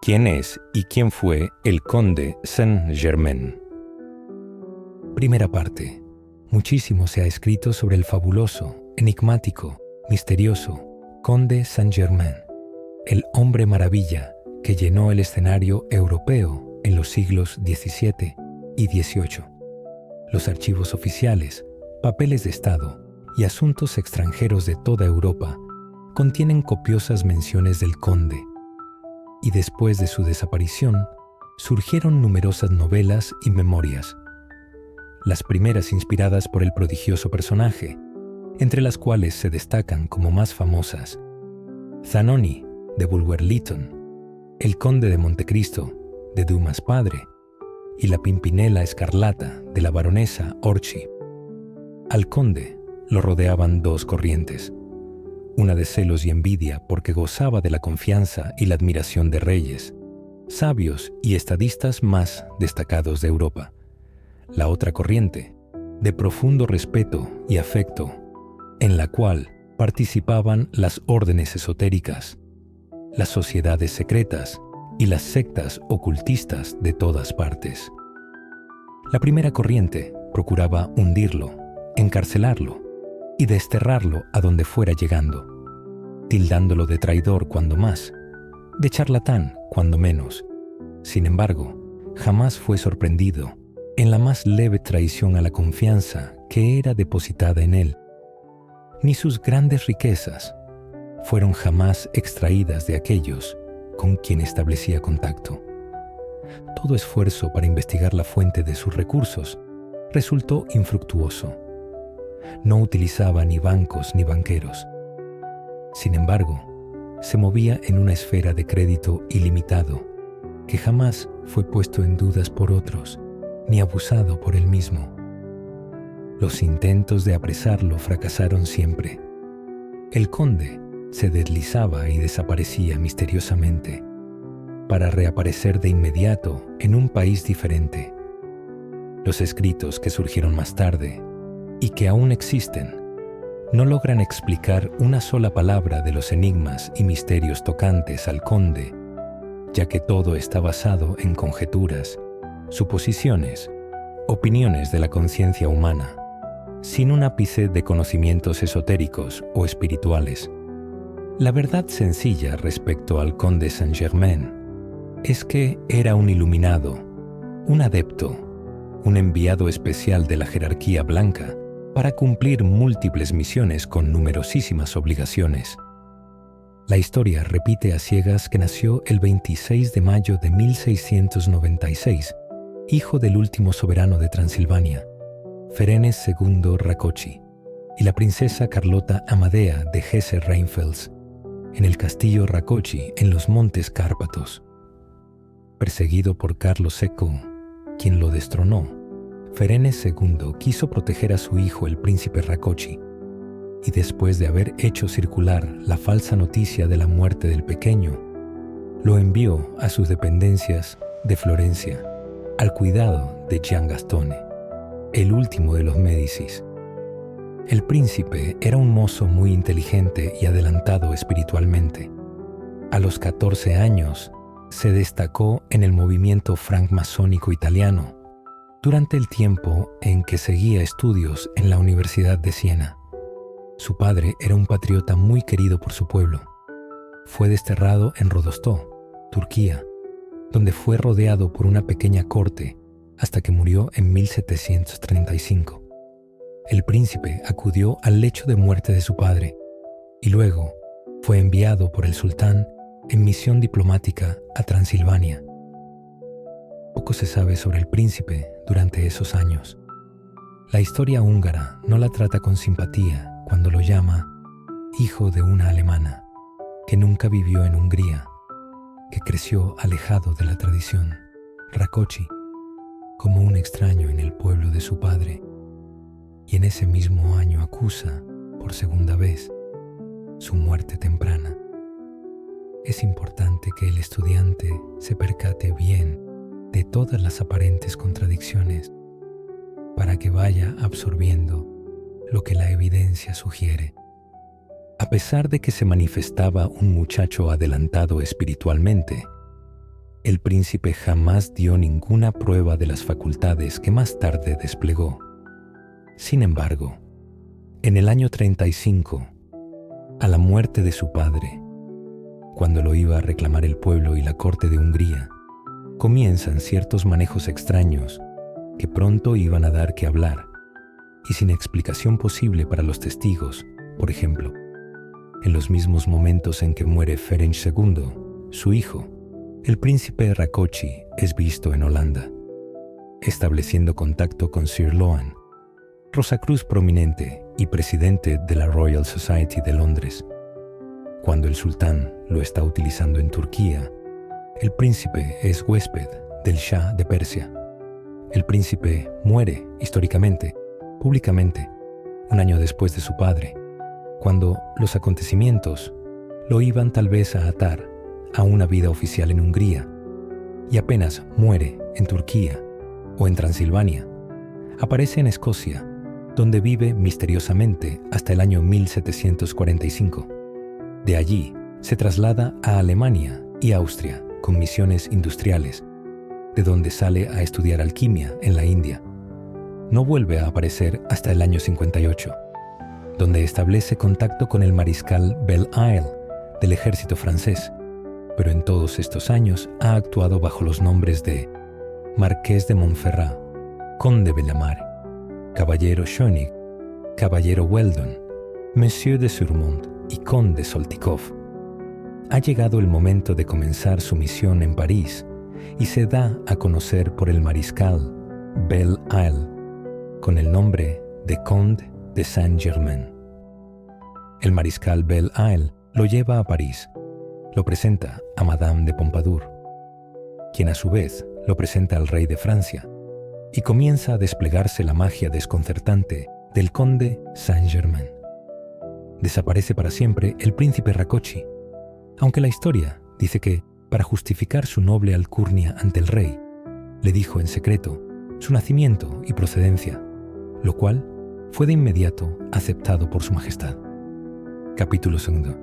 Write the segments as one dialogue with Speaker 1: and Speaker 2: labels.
Speaker 1: ¿Quién es y quién fue el conde Saint-Germain?
Speaker 2: Primera parte. Muchísimo se ha escrito sobre el fabuloso, enigmático, misterioso conde Saint-Germain, el hombre maravilla que llenó el escenario europeo en los siglos XVII y XVIII. Los archivos oficiales, papeles de Estado y asuntos extranjeros de toda Europa contienen copiosas menciones del conde, y después de su desaparición surgieron numerosas novelas y memorias, las primeras inspiradas por el prodigioso personaje, entre las cuales se destacan como más famosas Zanoni, de Bulwer-Lytton, El conde de Montecristo, de Dumas padre, y La Pimpinela Escarlata, de la baronesa Orczy. Al conde lo rodeaban dos corrientes, una de celos y envidia porque gozaba de la confianza y la admiración de reyes, sabios y estadistas más destacados de Europa. La otra corriente, de profundo respeto y afecto, en la cual participaban las órdenes esotéricas, las sociedades secretas y las sectas ocultistas de todas partes. La primera corriente procuraba hundirlo, encarcelarlo y desterrarlo a donde fuera llegando, tildándolo de traidor cuando más, de charlatán cuando menos. Sin embargo, jamás fue sorprendido en la más leve traición a la confianza que era depositada en él, ni sus grandes riquezas fueron jamás extraídas de aquellos con quien establecía contacto. Todo esfuerzo para investigar la fuente de sus recursos resultó infructuoso. No utilizaba ni bancos ni banqueros. Sin embargo, se movía en una esfera de crédito ilimitado que jamás fue puesto en dudas por otros ni abusado por él mismo. Los intentos de apresarlo fracasaron siempre. El conde se deslizaba y desaparecía misteriosamente, para reaparecer de inmediato en un país diferente. Los escritos que surgieron más tarde, y que aún existen, no logran explicar una sola palabra de los enigmas y misterios tocantes al conde, ya que todo está basado en conjeturas, suposiciones, opiniones de la conciencia humana, sin un ápice de conocimientos esotéricos o espirituales. La verdad sencilla respecto al conde Saint-Germain es que era un iluminado, un adepto, un enviado especial de la jerarquía blanca para cumplir múltiples misiones con numerosísimas obligaciones. La historia repite a ciegas que nació el 26 de mayo de 1696, hijo del último soberano de Transilvania, Ferenc II Rákóczi, y la princesa Carlota Amadea de Hesse-Rheinfels, en el castillo Rákóczi en los montes Cárpatos. Perseguido por Carlos II, quien lo destronó, Ferenc II quiso proteger a su hijo el príncipe Rákóczi, y después de haber hecho circular la falsa noticia de la muerte del pequeño, lo envió a sus dependencias de Florencia, al cuidado de Gian Gastone, el último de los Médicis. El príncipe era un mozo muy inteligente y adelantado espiritualmente. A los 14 años se destacó en el movimiento francmasónico italiano, durante el tiempo en que seguía estudios en la Universidad de Siena. Su padre era un patriota muy querido por su pueblo. Fue desterrado en Rodostó, Turquía, donde fue rodeado por una pequeña corte hasta que murió en 1735. El príncipe acudió al lecho de muerte de su padre y luego fue enviado por el sultán en misión diplomática a Transilvania. Poco se sabe sobre el príncipe durante esos años. La historia húngara no la trata con simpatía cuando lo llama hijo de una alemana que nunca vivió en Hungría, que creció alejado de la tradición, Rákóczi, como un extraño en el pueblo de su padre, y en ese mismo año acusa, por segunda vez, su muerte temprana. Es importante que el estudiante se percate bien de todas las aparentes contradicciones para que vaya absorbiendo lo que la evidencia sugiere. A pesar de que se manifestaba un muchacho adelantado espiritualmente, el príncipe jamás dio ninguna prueba de las facultades que más tarde desplegó. Sin embargo, en el año 35, a la muerte de su padre, cuando lo iba a reclamar el pueblo y la corte de Hungría, comienzan ciertos manejos extraños que pronto iban a dar que hablar y sin explicación posible para los testigos. Por ejemplo, en los mismos momentos en que muere Ferenc II, su hijo, el príncipe Rákóczi es visto en Holanda, estableciendo contacto con Sir Loan, Rosacruz prominente y presidente de la Royal Society de Londres. Cuando el sultán lo está utilizando en Turquía, el príncipe es huésped del Shah de Persia. El príncipe muere, históricamente, públicamente, un año después de su padre, cuando los acontecimientos lo iban tal vez a atar a una vida oficial en Hungría, y apenas muere en Turquía o en Transilvania, aparece en Escocia, donde vive misteriosamente hasta el año 1745. De allí se traslada a Alemania y Austria con misiones industriales, de donde sale a estudiar alquimia en la India. No vuelve a aparecer hasta el año 58, donde establece contacto con el mariscal Belle-Isle del ejército francés, pero en todos estos años ha actuado bajo los nombres de Marqués de Montferrat, Conde Bellamare, Caballero Schönig, Caballero Weldon, Monsieur de Surmont y Conde Soltykov. Ha llegado el momento de comenzar su misión en París y se da a conocer por el mariscal Belle-Isle con el nombre de Conde de Saint-Germain. El mariscal Belle-Isle lo lleva a París, lo presenta a Madame de Pompadour, quien a su vez lo presenta al rey de Francia, y comienza a desplegarse la magia desconcertante del conde Saint-Germain. Desaparece para siempre el príncipe Rákóczi, aunque la historia dice que, para justificar su noble alcurnia ante el rey, le dijo en secreto su nacimiento y procedencia, lo cual fue de inmediato aceptado por su majestad. Capítulo 2.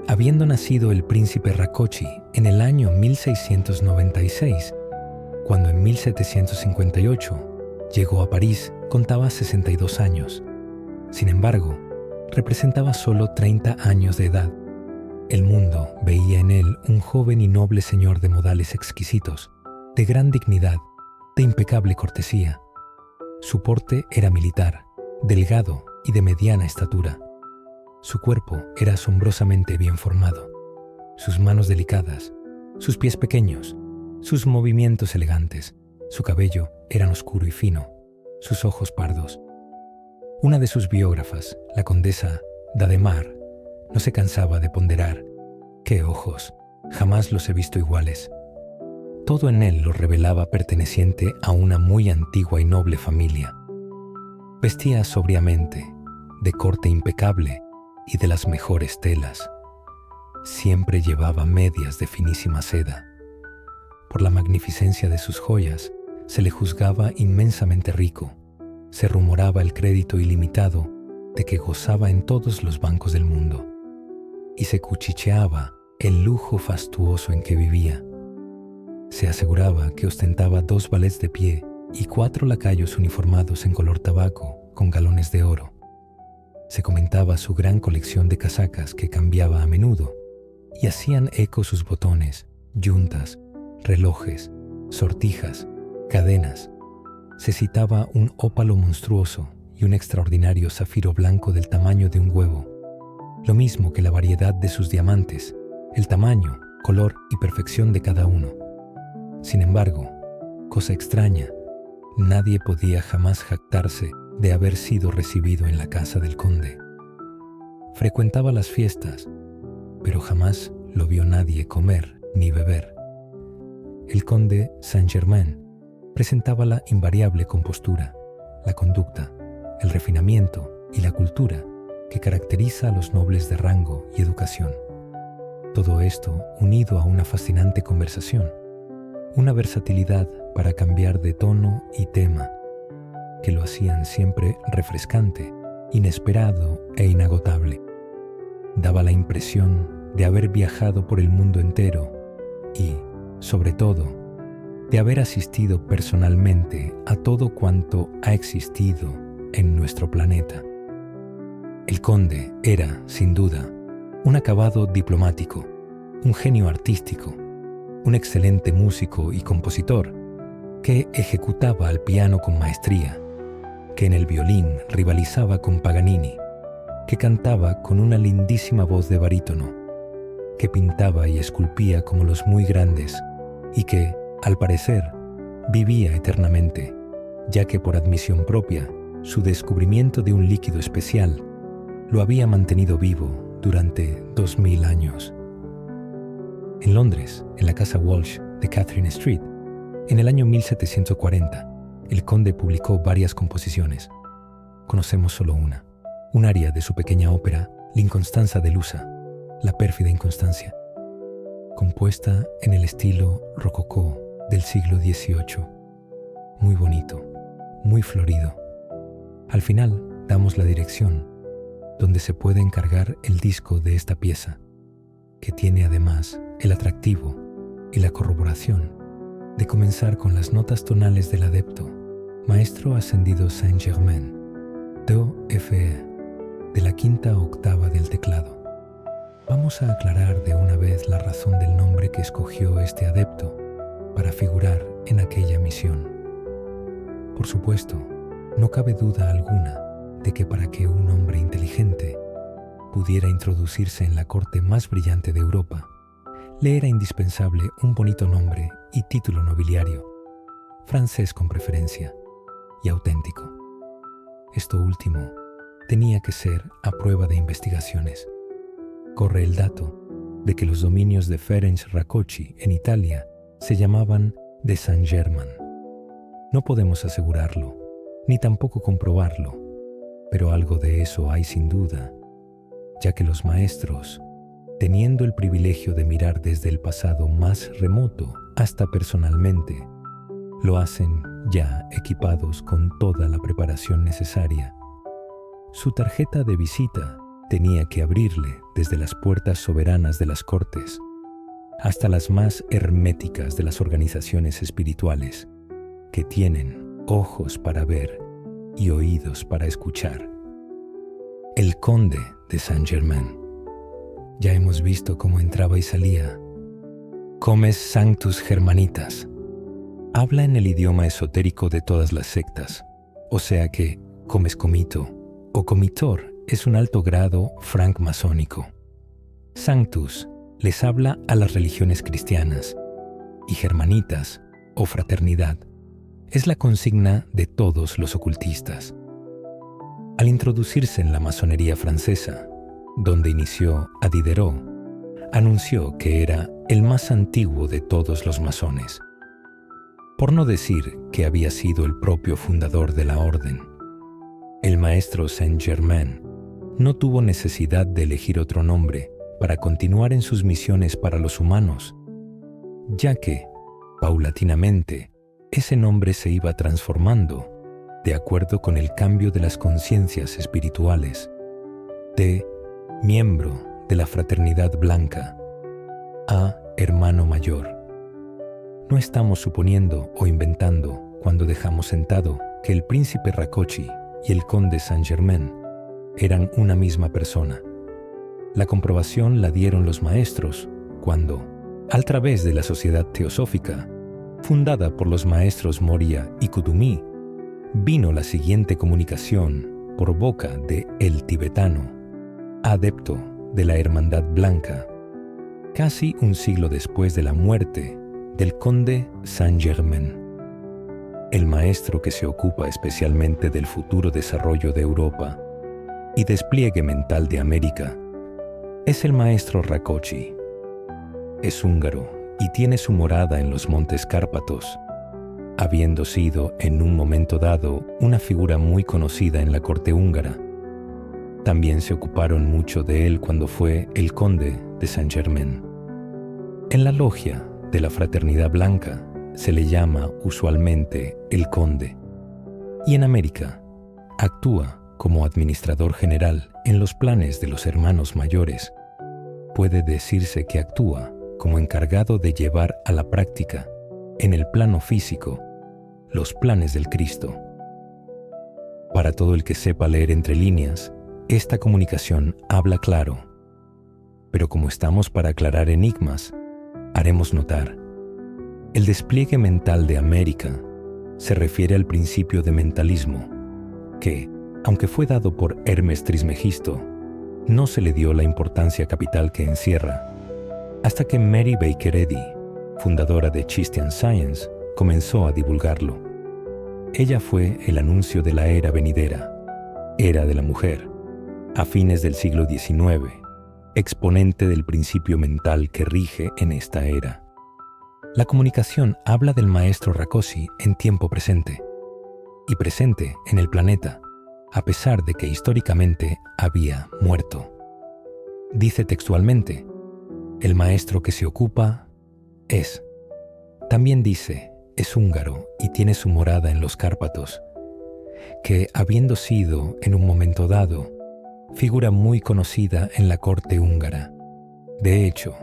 Speaker 2: Habiendo nacido el príncipe Rákóczi en el año 1696, cuando en 1758 llegó a París, contaba 62 años. Sin embargo, representaba solo 30 años de edad. El mundo veía en él un joven y noble señor de modales exquisitos, de gran dignidad, de impecable cortesía. Su porte era militar, delgado y de mediana estatura. Su cuerpo era asombrosamente bien formado. Sus manos delicadas, sus pies pequeños, sus movimientos elegantes, su cabello eran oscuro y fino, sus ojos pardos. Una de sus biógrafas, la condesa d'Adhemar, no se cansaba de ponderar: «¡Qué ojos! Jamás los he visto iguales». Todo en él lo revelaba perteneciente a una muy antigua y noble familia. Vestía sobriamente, de corte impecable y de las mejores telas. Siempre llevaba medias de finísima seda. Por la magnificencia de sus joyas, se le juzgaba inmensamente rico. Se rumoraba el crédito ilimitado de que gozaba en todos los bancos del mundo, y se cuchicheaba el lujo fastuoso en que vivía. Se aseguraba que ostentaba 2 valets de pie y 4 lacayos uniformados en color tabaco con galones de oro. Se comentaba su gran colección de casacas que cambiaba a menudo, y hacían eco sus botones, yuntas, relojes, sortijas, cadenas. Se citaba un ópalo monstruoso y un extraordinario zafiro blanco del tamaño de un huevo, lo mismo que la variedad de sus diamantes, el tamaño, color y perfección de cada uno. Sin embargo, cosa extraña, nadie podía jamás jactarse de haber sido recibido en la casa del conde. Frecuentaba las fiestas, pero jamás lo vio nadie comer ni beber. El conde Saint-Germain presentaba la invariable compostura, la conducta, el refinamiento y la cultura que caracteriza a los nobles de rango y educación. Todo esto unido a una fascinante conversación, una versatilidad para cambiar de tono y tema, que lo hacían siempre refrescante, inesperado e inagotable. Daba la impresión de haber viajado por el mundo entero y, sobre todo, de haber asistido personalmente a todo cuanto ha existido en nuestro planeta. El conde era, sin duda, un acabado diplomático, un genio artístico, un excelente músico y compositor que ejecutaba al piano con maestría, que en el violín rivalizaba con Paganini, que cantaba con una lindísima voz de barítono, que pintaba y esculpía como los muy grandes y que, al parecer, vivía eternamente, ya que por admisión propia, su descubrimiento de un líquido especial lo había mantenido vivo durante 2000 años. En Londres, en la casa Walsh de Catherine Street, en el año 1740, el conde publicó varias composiciones. Conocemos solo una, un aria de su pequeña ópera L'Inconstanza delusa, la pérfida inconstancia, compuesta en el estilo rococó del siglo XVIII. Muy bonito, muy florido. Al final damos la dirección donde se puede encargar el disco de esta pieza, que tiene además el atractivo y la corroboración de comenzar con las notas tonales del adepto, maestro ascendido Saint-Germain, Do Fe, de la quinta octava del teclado. Vamos a aclarar de una vez la razón del nombre que escogió este adepto para figurar en aquella misión. Por supuesto, no cabe duda alguna de que para que un hombre inteligente pudiera introducirse en la corte más brillante de Europa, le era indispensable un bonito nombre y título nobiliario, francés con preferencia, y auténtico. Esto último tenía que ser a prueba de investigaciones. Corre el dato de que los dominios de Ferenc Rakoczy en Italia se llamaban de Saint-Germain. No podemos asegurarlo, ni tampoco comprobarlo, pero algo de eso hay sin duda, ya que los maestros, teniendo el privilegio de mirar desde el pasado más remoto hasta personalmente, lo hacen ya equipados con toda la preparación necesaria. Su tarjeta de visita tenía que abrirle desde las puertas soberanas de las cortes hasta las más herméticas de las organizaciones espirituales, que tienen ojos para ver y oídos para escuchar. El conde de Saint-Germain. Ya hemos visto cómo entraba y salía. Comes Sanctus Germanitas. Habla en el idioma esotérico de todas las sectas, o sea que comes comito o comitor es un alto grado francmasónico. Sanctus les habla a las religiones cristianas y Germanitas o fraternidad es la consigna de todos los ocultistas. Al introducirse en la masonería francesa, donde inició a Diderot, anunció que era el más antiguo de todos los masones, por no decir que había sido el propio fundador de la orden. El maestro Saint-Germain no tuvo necesidad de elegir otro nombre para continuar en sus misiones para los humanos, ya que, paulatinamente, ese nombre se iba transformando de acuerdo con el cambio de las conciencias espirituales, de miembro de la fraternidad blanca a hermano mayor. No estamos suponiendo o inventando cuando dejamos sentado que el príncipe Rakoczy y el conde Saint-Germain eran una misma persona. La comprobación la dieron los maestros cuando, a través de la Sociedad Teosófica, fundada por los maestros Moria y Kudumi, vino la siguiente comunicación por boca de el tibetano, adepto de la Hermandad Blanca, casi un siglo después de la muerte del conde Saint-Germain. El maestro que se ocupa especialmente del futuro desarrollo de Europa y despliegue mental de América es el maestro Rakoczy. Es húngaro y tiene su morada en los montes Cárpatos, habiendo sido en un momento dado una figura muy conocida en la corte húngara. También se ocuparon mucho de él cuando fue el conde de Saint-Germain. En la logia de la Fraternidad Blanca se le llama usualmente el conde, y en América actúa como administrador general en los planes de los hermanos mayores. Puede decirse que actúa como encargado de llevar a la práctica, en el plano físico, los planes del Cristo. Para todo el que sepa leer entre líneas, esta comunicación habla claro. Pero como estamos para aclarar enigmas, haremos notar: el despliegue mental de América se refiere al principio de mentalismo, que, aunque fue dado por Hermes Trismegisto, no se le dio la importancia capital que encierra, hasta que Mary Baker Eddy, fundadora de Christian Science, comenzó a divulgarlo. Ella fue el anuncio de la era venidera, era de la mujer, a fines del siglo XIX, exponente del principio mental que rige en esta era. La comunicación habla del maestro Rákosi en tiempo presente, y presente en el planeta, a pesar de que históricamente había muerto. Dice textualmente: el maestro que se ocupa es. También dice: es húngaro y tiene su morada en los Cárpatos, que, habiendo sido, en un momento dado, figura muy conocida en la corte húngara. De hecho,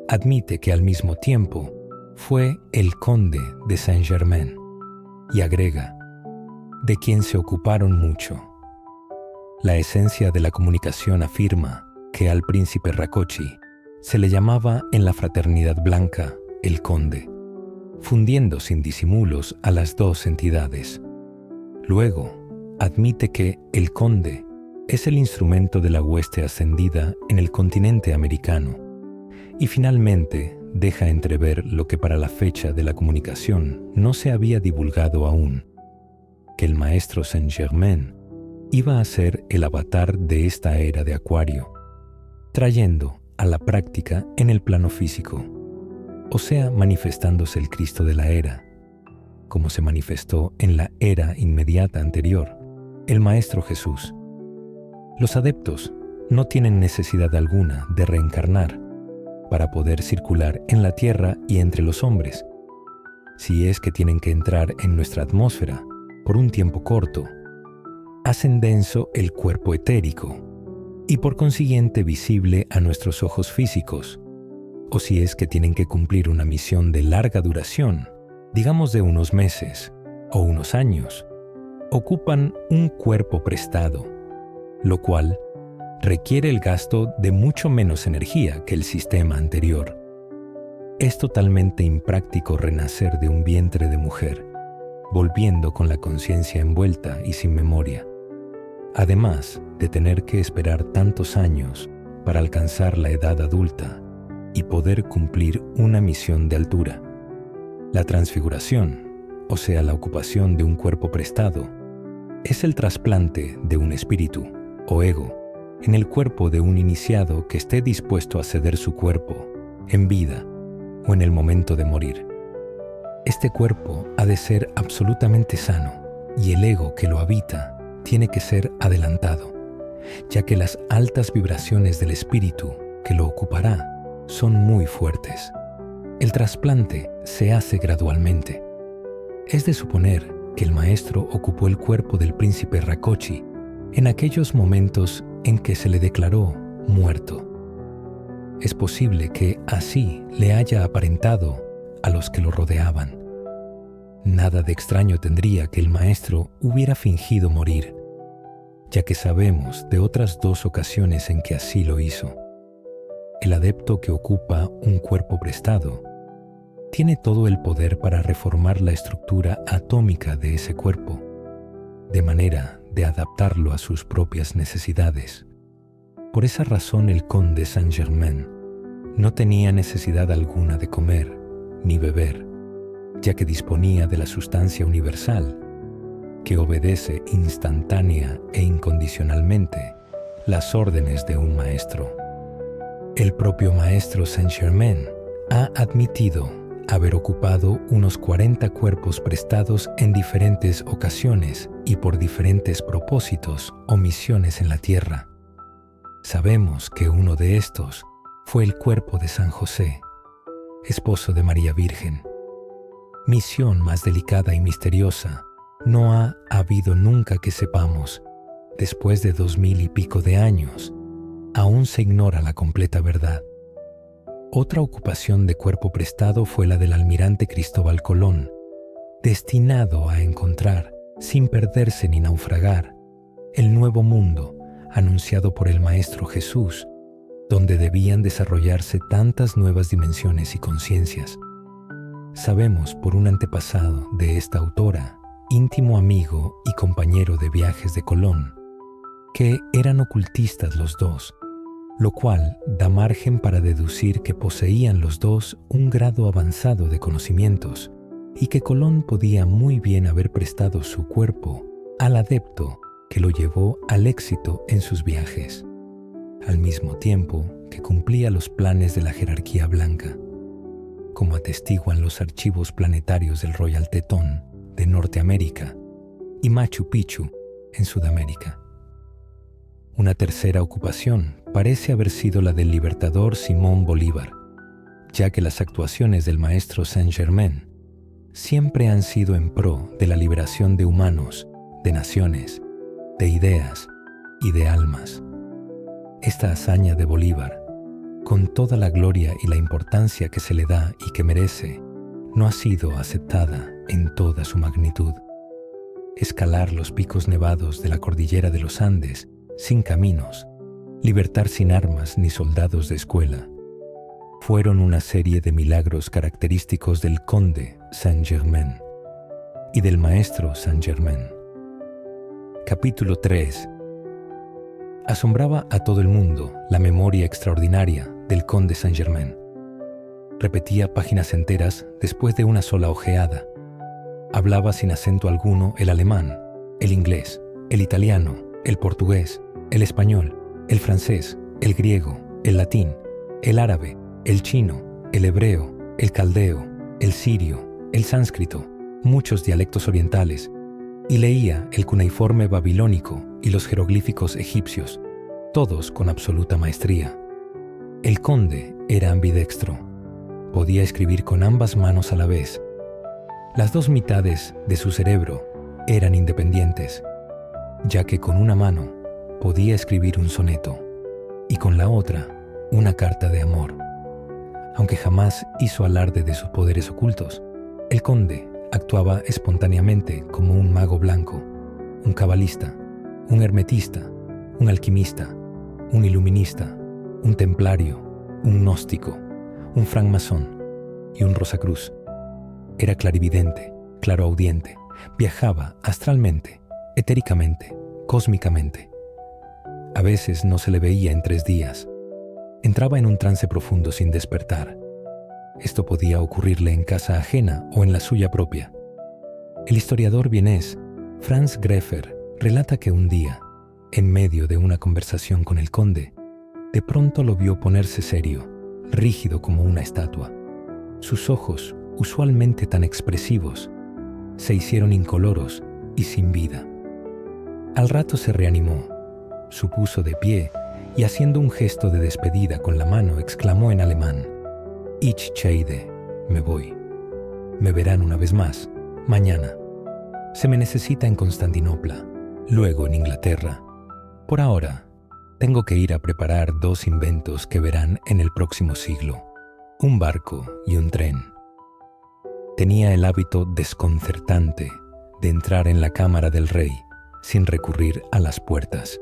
Speaker 2: admite que al mismo tiempo fue el conde de Saint-Germain, y agrega: de quien se ocuparon mucho. La esencia de la comunicación afirma que al príncipe Rákosi se le llamaba en la fraternidad blanca el conde, fundiendo sin disimulos a las dos entidades. Luego, admite que el conde es el instrumento de la hueste ascendida en el continente americano, y finalmente deja entrever lo que para la fecha de la comunicación no se había divulgado aún, que el maestro Saint-Germain iba a ser el avatar de esta era de Acuario, trayendo a la práctica en el plano físico, o sea, manifestándose el Cristo de la era, como se manifestó en la era inmediata anterior, el Maestro Jesús. Los adeptos no tienen necesidad alguna de reencarnar para poder circular en la tierra y entre los hombres, si es que tienen que entrar en nuestra atmósfera por un tiempo corto. Hacen denso el cuerpo etérico y por consiguiente visible a nuestros ojos físicos, o si es que tienen que cumplir una misión de larga duración, digamos de unos meses o unos años, ocupan un cuerpo prestado, lo cual requiere el gasto de mucho menos energía que el sistema anterior. Es totalmente impráctico renacer de un vientre de mujer, volviendo con la conciencia envuelta y sin memoria, además de tener que esperar tantos años para alcanzar la edad adulta y poder cumplir una misión de altura. La transfiguración, o sea, la ocupación de un cuerpo prestado, es el trasplante de un espíritu, o ego, en el cuerpo de un iniciado que esté dispuesto a ceder su cuerpo, en vida o en el momento de morir. Este cuerpo ha de ser absolutamente sano, y el ego que lo habita tiene que ser adelantado, ya que las altas vibraciones del espíritu que lo ocupará son muy fuertes. El trasplante se hace gradualmente. Es de suponer que el maestro ocupó el cuerpo del príncipe Rákosi en aquellos momentos en que se le declaró muerto. Es posible que así le haya aparentado a los que lo rodeaban. Nada de extraño tendría que el maestro hubiera fingido morir, ya que sabemos de otras dos ocasiones en que así lo hizo. El adepto que ocupa un cuerpo prestado tiene todo el poder para reformar la estructura atómica de ese cuerpo, de manera de adaptarlo a sus propias necesidades. Por esa razón el conde Saint-Germain no tenía necesidad alguna de comer ni beber, ya que disponía de la sustancia universal, que obedece instantánea e incondicionalmente las órdenes de un maestro. El propio maestro Saint-Germain ha admitido haber ocupado unos 40 cuerpos prestados en diferentes ocasiones y por diferentes propósitos o misiones en la tierra. Sabemos que uno de estos fue el cuerpo de San José, esposo de María Virgen. Misión más delicada y misteriosa no ha habido nunca que sepamos. Después de 2000 y pico de años, aún se ignora la completa verdad. Otra ocupación de cuerpo prestado fue la del almirante Cristóbal Colón, destinado a encontrar, sin perderse ni naufragar, el nuevo mundo anunciado por el Maestro Jesús, donde debían desarrollarse tantas nuevas dimensiones y conciencias. Sabemos por un antepasado de esta autora, íntimo amigo y compañero de viajes de Colón, que eran ocultistas los dos, lo cual da margen para deducir que poseían los dos un grado avanzado de conocimientos y que Colón podía muy bien haber prestado su cuerpo al adepto que lo llevó al éxito en sus viajes, al mismo tiempo que cumplía los planes de la jerarquía blanca, como atestiguan los archivos planetarios del Royal Tetón de Norteamérica y Machu Picchu en Sudamérica. Una tercera ocupación parece haber sido la del libertador Simón Bolívar, ya que las actuaciones del maestro Saint-Germain siempre han sido en pro de la liberación de humanos, de naciones, de ideas y de almas. Esta hazaña de Bolívar, con toda la gloria y la importancia que se le da y que merece, no ha sido aceptada en toda su magnitud. Escalar los picos nevados de la cordillera de los Andes sin caminos, libertar sin armas ni soldados de escuela, fueron una serie de milagros característicos del conde Saint-Germain y del maestro Saint-Germain. Capítulo 3. Asombraba a todo el mundo la memoria extraordinaria del conde Saint-Germain. Repetía páginas enteras después de una sola ojeada. Hablaba sin acento alguno el alemán, el inglés, el italiano, el portugués, el español, el francés, el griego, el latín, el árabe, el chino, el hebreo, el caldeo, el sirio, el sánscrito, muchos dialectos orientales, y leía el cuneiforme babilónico y los jeroglíficos egipcios, todos con absoluta maestría. El conde era ambidextro. Podía escribir con ambas manos a la vez. Las dos mitades de su cerebro eran independientes, ya que con una mano podía escribir un soneto y con la otra una carta de amor. Aunque jamás hizo alarde de sus poderes ocultos, el conde actuaba espontáneamente como un mago blanco, un cabalista, un hermetista, un alquimista, un iluminista, un templario, un gnóstico, un francmasón y un rosacruz. Era clarividente, claroaudiente, viajaba astralmente, etéricamente, cósmicamente. A veces no se le veía en 3 días. Entraba en un trance profundo sin despertar. Esto podía ocurrirle en casa ajena o en la suya propia. El historiador vienés Franz Greffer relata que un día, en medio de una conversación con el conde, de pronto lo vio ponerse serio, rígido como una estatua. Sus ojos, usualmente tan expresivos, se hicieron incoloros y sin vida. Al rato se reanimó, se puso de pie y haciendo un gesto de despedida con la mano exclamó en alemán: Ich scheide, me voy. Me verán una vez más, mañana. Se me necesita en Constantinopla, luego en Inglaterra. Por ahora, tengo que ir a preparar 2 inventos que verán en el próximo siglo, un barco y un tren. Tenía el hábito desconcertante de entrar en la cámara del rey sin recurrir a las puertas.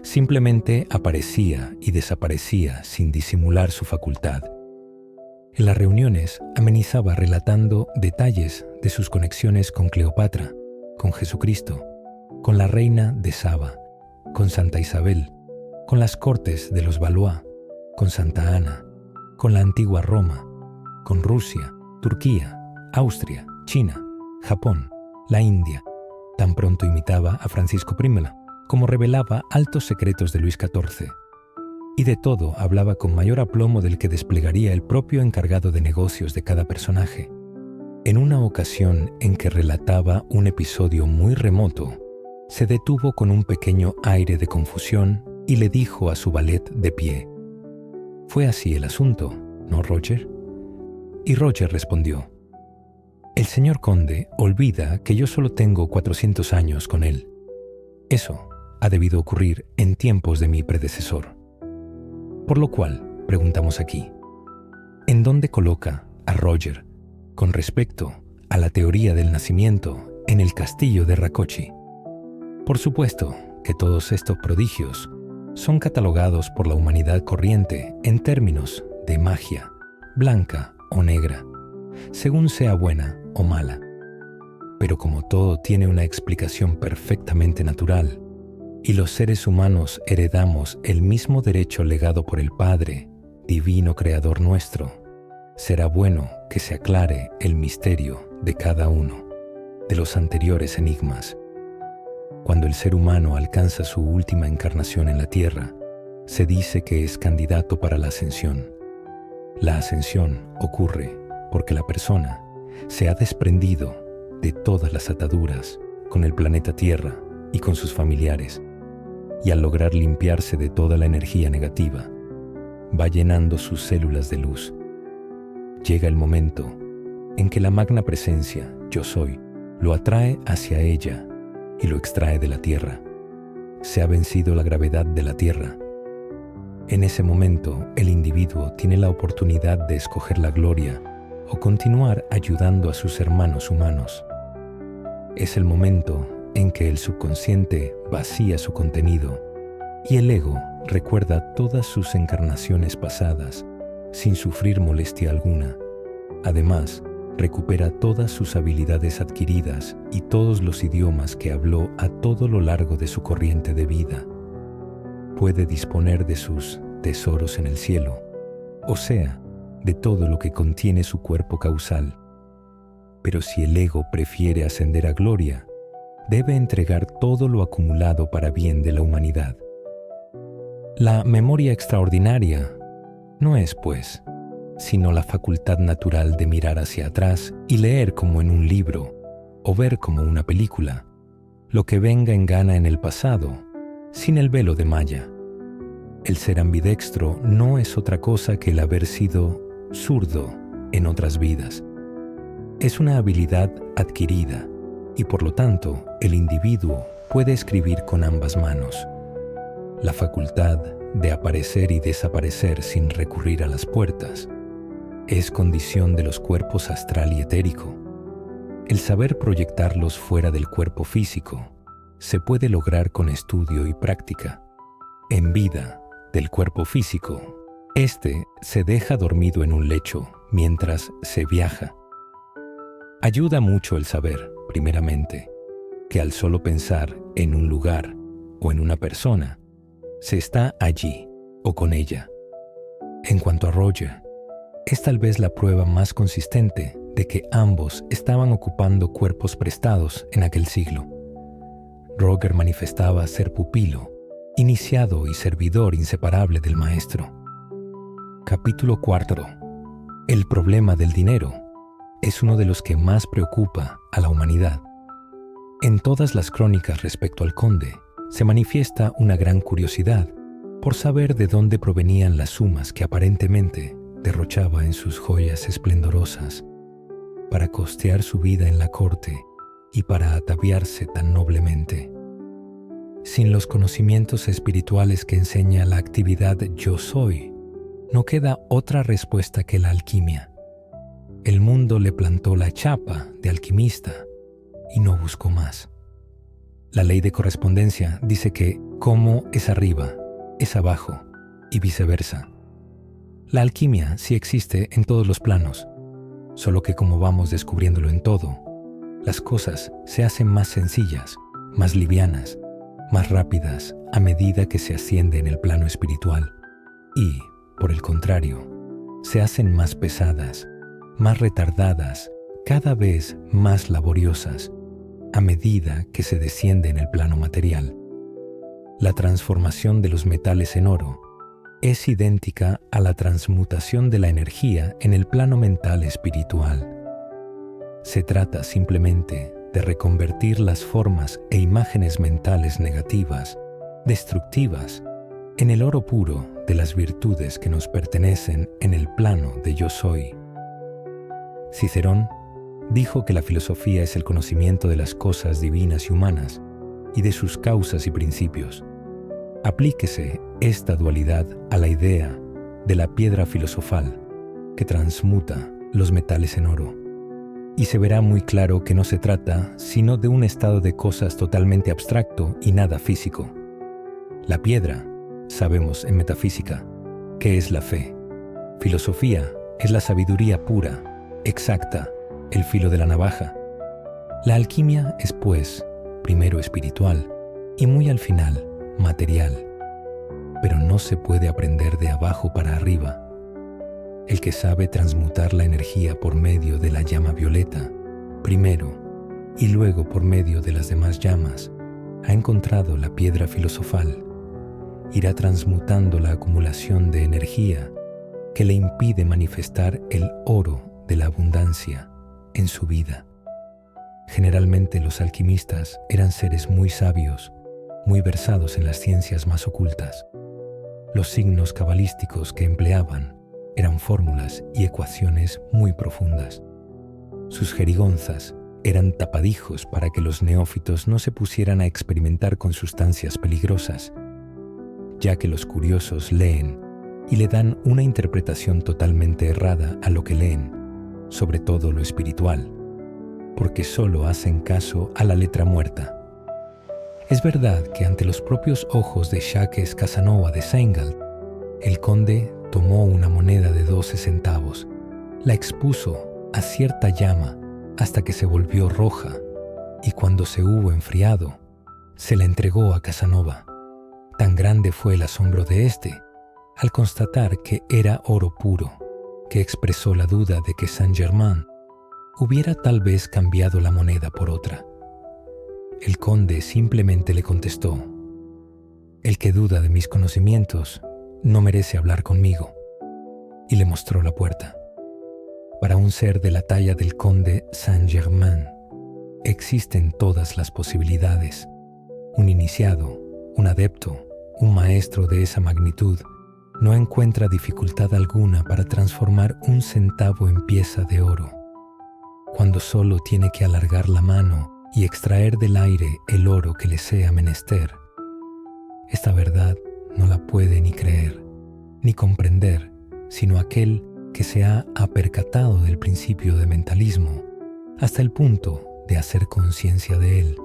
Speaker 2: Simplemente aparecía y desaparecía sin disimular su facultad. En las reuniones amenizaba relatando detalles de sus conexiones con Cleopatra, con Jesucristo, con la reina de Saba, con Santa Isabel, con las cortes de los Valois, con Santa Ana, con la antigua Roma, con Rusia, Turquía, Austria, China, Japón, la India. Tan pronto imitaba a Francisco I, como revelaba altos secretos de Luis XIV. Y de todo hablaba con mayor aplomo del que desplegaría el propio encargado de negocios de cada personaje. En una ocasión en que relataba un episodio muy remoto, se detuvo con un pequeño aire de confusión y le dijo a su valet de pie: «Fue así el asunto, ¿no, Roger?» Y Roger respondió: «El señor conde olvida que yo solo tengo 400 años con él. Eso ha debido ocurrir en tiempos de mi predecesor». Por lo cual, preguntamos aquí, ¿En dónde coloca a Roger con respecto a la teoría del nacimiento en el castillo de Rakoczy? Por supuesto que todos estos prodigios son catalogados por la humanidad corriente en términos de magia, blanca o negra, según sea buena o mala. Pero como todo tiene una explicación perfectamente natural, y los seres humanos heredamos el mismo derecho legado por el Padre, divino Creador nuestro, será bueno que se aclare el misterio de cada uno de los anteriores enigmas. Cuando el ser humano alcanza su última encarnación en la Tierra, se dice que es candidato para la ascensión. La ascensión ocurre porque la persona se ha desprendido de todas las ataduras con el planeta Tierra y con sus familiares, y al lograr limpiarse de toda la energía negativa, va llenando sus células de luz. Llega el momento en que la magna presencia, Yo Soy, lo atrae hacia ella y lo extrae de la Tierra. Se ha vencido la gravedad de la Tierra. En ese momento, el individuo tiene la oportunidad de escoger la gloria o continuar ayudando a sus hermanos humanos. Es el momento en que el subconsciente vacía su contenido y el ego recuerda todas sus encarnaciones pasadas sin sufrir molestia alguna. Además, recupera todas sus habilidades adquiridas y todos los idiomas que habló a todo lo largo de su corriente de vida. Puede disponer de sus tesoros en el cielo, o sea, de todo lo que contiene su cuerpo causal. Pero si el ego prefiere ascender a gloria, debe entregar todo lo acumulado para bien de la humanidad. La memoria extraordinaria no es, pues, sino la facultad natural de mirar hacia atrás y leer como en un libro, o ver como una película, lo que venga en gana en el pasado, sin el velo de malla. El ser ambidextro no es otra cosa que el haber sido zurdo en otras vidas. Es una habilidad adquirida y por lo tanto el individuo puede escribir con ambas manos. La facultad de aparecer y desaparecer sin recurrir a las puertas es condición de los cuerpos astral y etérico. El saber proyectarlos fuera del cuerpo físico se puede lograr con estudio y práctica. En vida del cuerpo físico, este se deja dormido en un lecho mientras se viaja. Ayuda mucho el saber, primeramente, que al solo pensar en un lugar o en una persona, se está allí o con ella. En cuanto a Roger, es tal vez la prueba más consistente de que ambos estaban ocupando cuerpos prestados en aquel siglo. Roger manifestaba ser pupilo, iniciado y servidor inseparable del maestro. Capítulo 4. El problema del dinero es uno de los que más preocupa a la humanidad. En todas las crónicas respecto al conde, se manifiesta una gran curiosidad por saber de dónde provenían las sumas que aparentemente derrochaba en sus joyas esplendorosas para costear su vida en la corte y para ataviarse tan noblemente. Sin los conocimientos espirituales que enseña la actividad Yo Soy, no queda otra respuesta que la alquimia. El mundo le plantó la chapa de alquimista y no buscó más. La ley de correspondencia dice que como es arriba, es abajo y viceversa. La alquimia sí existe en todos los planos, solo que como vamos descubriéndolo en todo, las cosas se hacen más sencillas, más livianas, más rápidas a medida que se asciende en el plano espiritual y, por el contrario, se hacen más pesadas, más retardadas, cada vez más laboriosas a medida que se desciende en el plano material. La transformación de los metales en oro es idéntica a la transmutación de la energía en el plano mental espiritual. Se trata simplemente de reconvertir las formas e imágenes mentales negativas, destructivas, en el oro puro de las virtudes que nos pertenecen en el plano de Yo Soy. Cicerón dijo que la filosofía es el conocimiento de las cosas divinas y humanas y de sus causas y principios. Aplíquese esta dualidad a la idea de la piedra filosofal que transmuta los metales en oro. Y se verá muy claro que no se trata sino de un estado de cosas totalmente abstracto y nada físico. La piedra, sabemos en metafísica, que es la fe. Filosofía es la sabiduría pura, exacta, el filo de la navaja. La alquimia es, pues, primero espiritual y muy al final material. Pero no se puede aprender de abajo para arriba. El que sabe transmutar la energía por medio de la llama violeta, primero, y luego por medio de las demás llamas, ha encontrado la piedra filosofal. Irá transmutando la acumulación de energía que le impide manifestar el oro de la abundancia en su vida. Generalmente los alquimistas eran seres muy sabios, muy versados en las ciencias más ocultas. Los signos cabalísticos que empleaban eran fórmulas y ecuaciones muy profundas. Sus jerigonzas eran tapadijos para que los neófitos no se pusieran a experimentar con sustancias peligrosas, ya que los curiosos leen y le dan una interpretación totalmente errada a lo que leen, sobre todo lo espiritual, porque solo hacen caso a la letra muerta. Es verdad que ante los propios ojos de Jacques Casanova de Seingalt, el conde tomó una moneda de 12 centavos, la expuso a cierta llama hasta que se volvió roja y cuando se hubo enfriado, se la entregó a Casanova. Tan grande fue el asombro de éste al constatar que era oro puro, que expresó la duda de que Saint-Germain hubiera tal vez cambiado la moneda por otra. El conde simplemente le contestó: «El que duda de mis conocimientos no merece hablar conmigo», y le mostró la puerta. Para un ser de la talla del conde Saint-Germain existen todas las posibilidades. Un iniciado, un adepto, un maestro de esa magnitud no encuentra dificultad alguna para transformar un centavo en pieza de oro, cuando solo tiene que alargar la mano y extraer del aire el oro que le sea menester. Esta verdad no la puede ni creer, ni comprender, sino aquel que se ha apercatado del principio de mentalismo hasta el punto de hacer conciencia de él,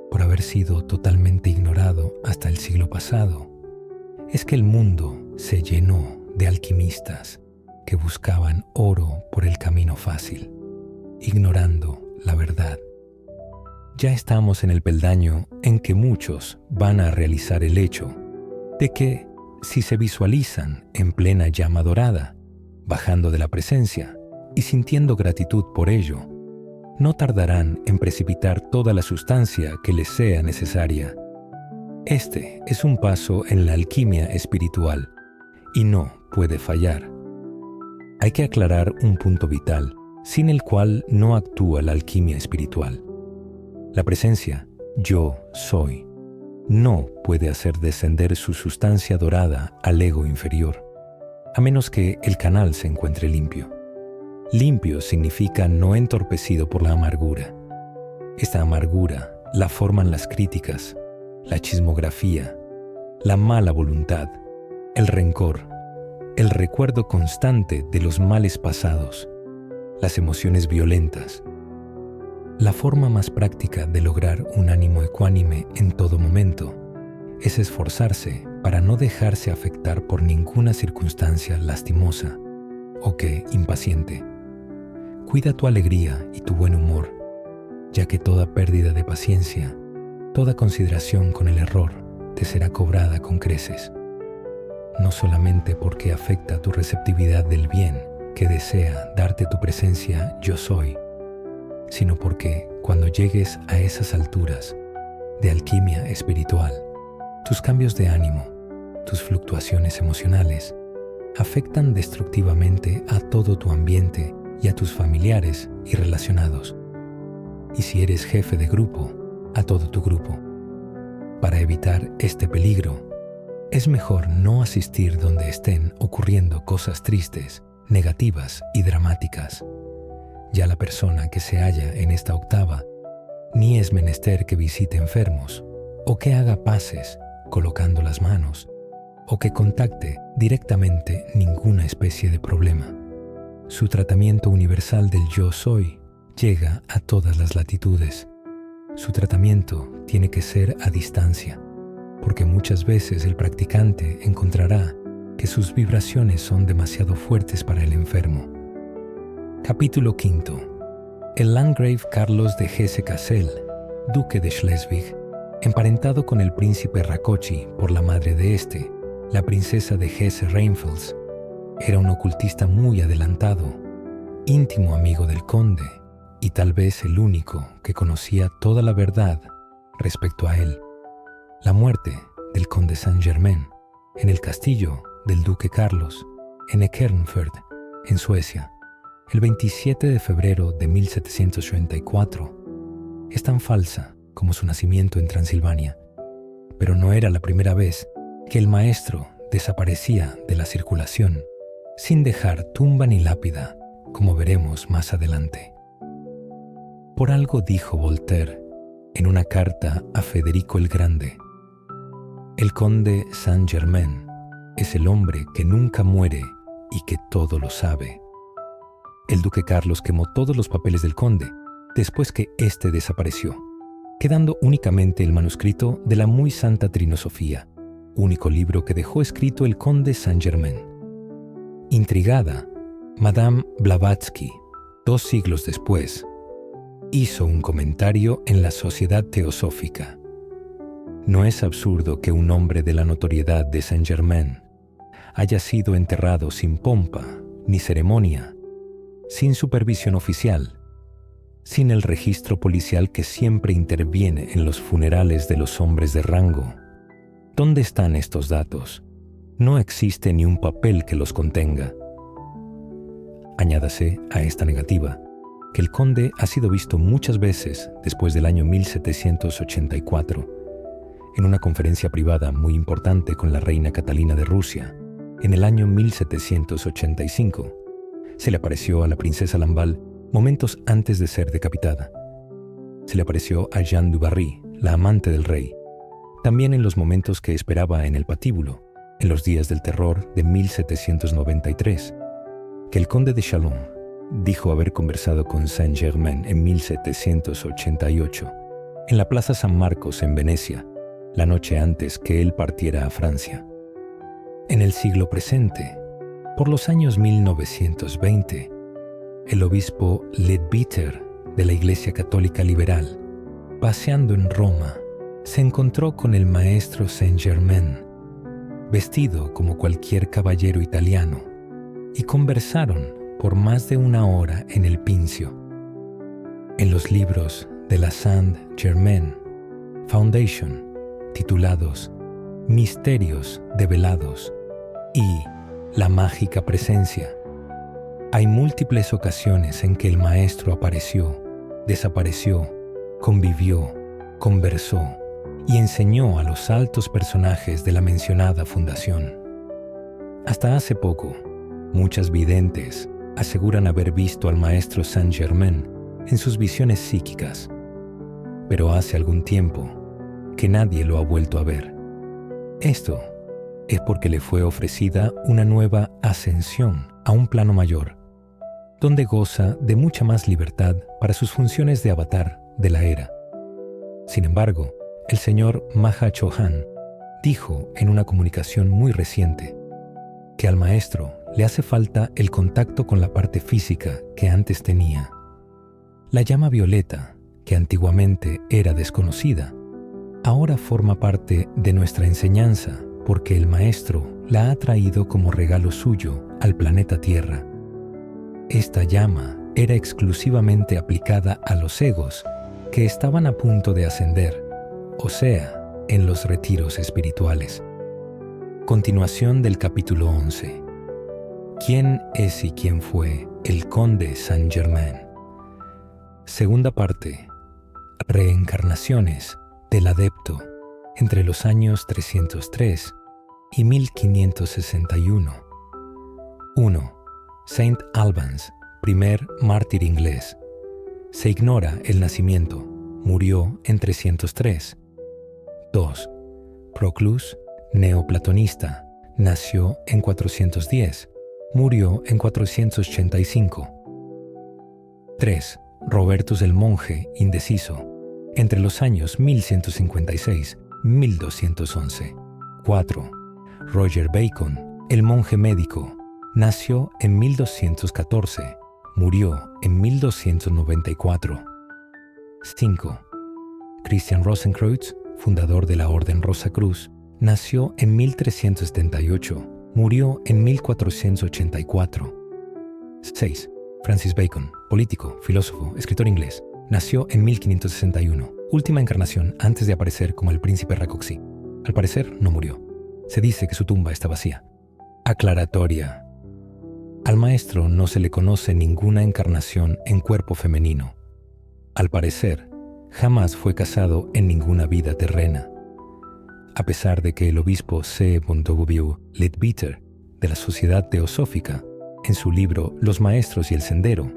Speaker 2: por haber sido totalmente ignorado hasta el siglo pasado. Es que el mundo se llenó de alquimistas que buscaban oro por el camino fácil, ignorando la verdad. Ya estamos en el peldaño en que muchos van a realizar el hecho de que, si se visualizan en plena llama dorada, bajando de la presencia y sintiendo gratitud por ello, no tardarán en precipitar toda la sustancia que les sea necesaria. Este es un paso en la alquimia espiritual y no puede fallar. Hay que aclarar un punto vital, sin el cual no actúa la alquimia espiritual. La presencia, yo soy, no puede hacer descender su sustancia dorada al ego inferior, a menos que el canal se encuentre limpio. Limpio significa no entorpecido por la amargura. Esta amargura la forman las críticas, la chismografía, la mala voluntad, el rencor, el recuerdo constante de los males pasados, las emociones violentas. La forma más práctica de lograr un ánimo ecuánime en todo momento es esforzarse para no dejarse afectar por ninguna circunstancia lastimosa o que impaciente. Cuida tu alegría y tu buen humor, ya que toda pérdida de paciencia, toda consideración con el error te será cobrada con creces. No solamente porque afecta tu receptividad del bien que desea darte tu presencia yo soy, sino porque cuando llegues a esas alturas de alquimia espiritual, tus cambios de ánimo, tus fluctuaciones emocionales, afectan destructivamente a todo tu ambiente y a tus familiares y relacionados. Y si eres jefe de grupo, a todo tu grupo. Para evitar este peligro, es mejor no asistir donde estén ocurriendo cosas tristes, negativas y dramáticas. Ya la persona que se halla en esta octava, ni es menester que visite enfermos, o que haga paces colocando las manos, o que contacte directamente ninguna especie de problema. Su tratamiento universal del yo soy llega a todas las latitudes. Su tratamiento tiene que ser a distancia, porque muchas veces el practicante encontrará que sus vibraciones son demasiado fuertes para el enfermo. Capítulo 5. El Landgrave Carlos de Hesse-Kassel, duque de Schleswig, emparentado con el príncipe Rákóczi por la madre de este, la princesa de Hesse-Rheinfels, era un ocultista muy adelantado, íntimo amigo del conde y tal vez el único que conocía toda la verdad respecto a él. La muerte del conde Saint-Germain en el castillo del duque Carlos en Ekernförde, en Suecia, el 27 de febrero de 1784, es tan falsa como su nacimiento en Transilvania, pero no era la primera vez que el maestro desaparecía de la circulación sin dejar tumba ni lápida, como veremos más adelante. Por algo dijo Voltaire en una carta a Federico el Grande: el conde Saint-Germain es el hombre que nunca muere y que todo lo sabe. El duque Carlos quemó todos los papeles del conde después que éste desapareció, quedando únicamente el manuscrito de la muy santa Trinosofía, único libro que dejó escrito el conde Saint-Germain. Intrigada, Madame Blavatsky, 2 siglos después, hizo un comentario en la Sociedad Teosófica. No es absurdo que un hombre de la notoriedad de Saint-Germain haya sido enterrado sin pompa ni ceremonia, sin supervisión oficial, sin el registro policial que siempre interviene en los funerales de los hombres de rango. ¿Dónde están estos datos? No existe ni un papel que los contenga. Añádase a esta negativa que el conde ha sido visto muchas veces después del año 1784, en una conferencia privada muy importante con la reina Catalina de Rusia, en el año 1785. Se le apareció a la princesa Lamballe momentos antes de ser decapitada. Se le apareció a Jeanne du Barry, la amante del rey, también en los momentos que esperaba en el patíbulo, en los días del terror de 1793, que el conde de Chalon dijo haber conversado con Saint-Germain en 1788, en la Plaza San Marcos en Venecia, la noche antes que él partiera a Francia. En el siglo presente, por los años 1920, el obispo Leadbeater de la Iglesia Católica Liberal, paseando en Roma, se encontró con el maestro Saint-Germain, vestido como cualquier caballero italiano, y conversaron por más de 1 hora en el Pincio. En los libros de la Saint-Germain Foundation, titulados Misterios develados y La mágica presencia, hay múltiples ocasiones en que el maestro apareció, desapareció, convivió, conversó y enseñó a los altos personajes de la mencionada fundación. Hasta hace poco, muchas videntes aseguran haber visto al maestro Saint-Germain en sus visiones psíquicas, pero hace algún tiempo que nadie lo ha vuelto a ver. Esto es porque le fue ofrecida una nueva ascensión a un plano mayor, donde goza de mucha más libertad para sus funciones de avatar de la era. Sin embargo, el señor Maha Chohan dijo en una comunicación muy reciente que al maestro le hace falta el contacto con la parte física que antes tenía. La llama violeta, que antiguamente era desconocida, ahora forma parte de nuestra enseñanza porque el maestro la ha traído como regalo suyo al planeta Tierra. Esta llama era exclusivamente aplicada a los egos que estaban a punto de ascender, o sea, en los retiros espirituales. Continuación del capítulo 11. ¿Quién es y quién fue el conde Saint-Germain? Segunda parte. Reencarnaciones del adepto entre los años 303 y 1561. 1. Saint Albans, primer mártir inglés. Se ignora el nacimiento, murió en 303. 2. Proclus, neoplatonista, nació en 410, murió en 485. 3. Robertus el monje indeciso, entre los años 1156-1211. 4. Roger Bacon, el monje médico, nació en 1214, murió en 1294. 5. Christian Rosenkreuz, fundador de la Orden Rosacruz, nació en 1378, murió en 1484. 6. Francis Bacon, político, filósofo, escritor inglés, nació en 1561, última encarnación antes de aparecer como el príncipe Rácoxi. Al parecer, no murió. Se dice que su tumba está vacía. Aclaratoria. Al maestro no se le conoce ninguna encarnación en cuerpo femenino. Al parecer, jamás fue casado en ninguna vida terrena. A pesar de que el obispo C. W. Leadbeater, de la Sociedad Teosófica, en su libro Los Maestros y el Sendero,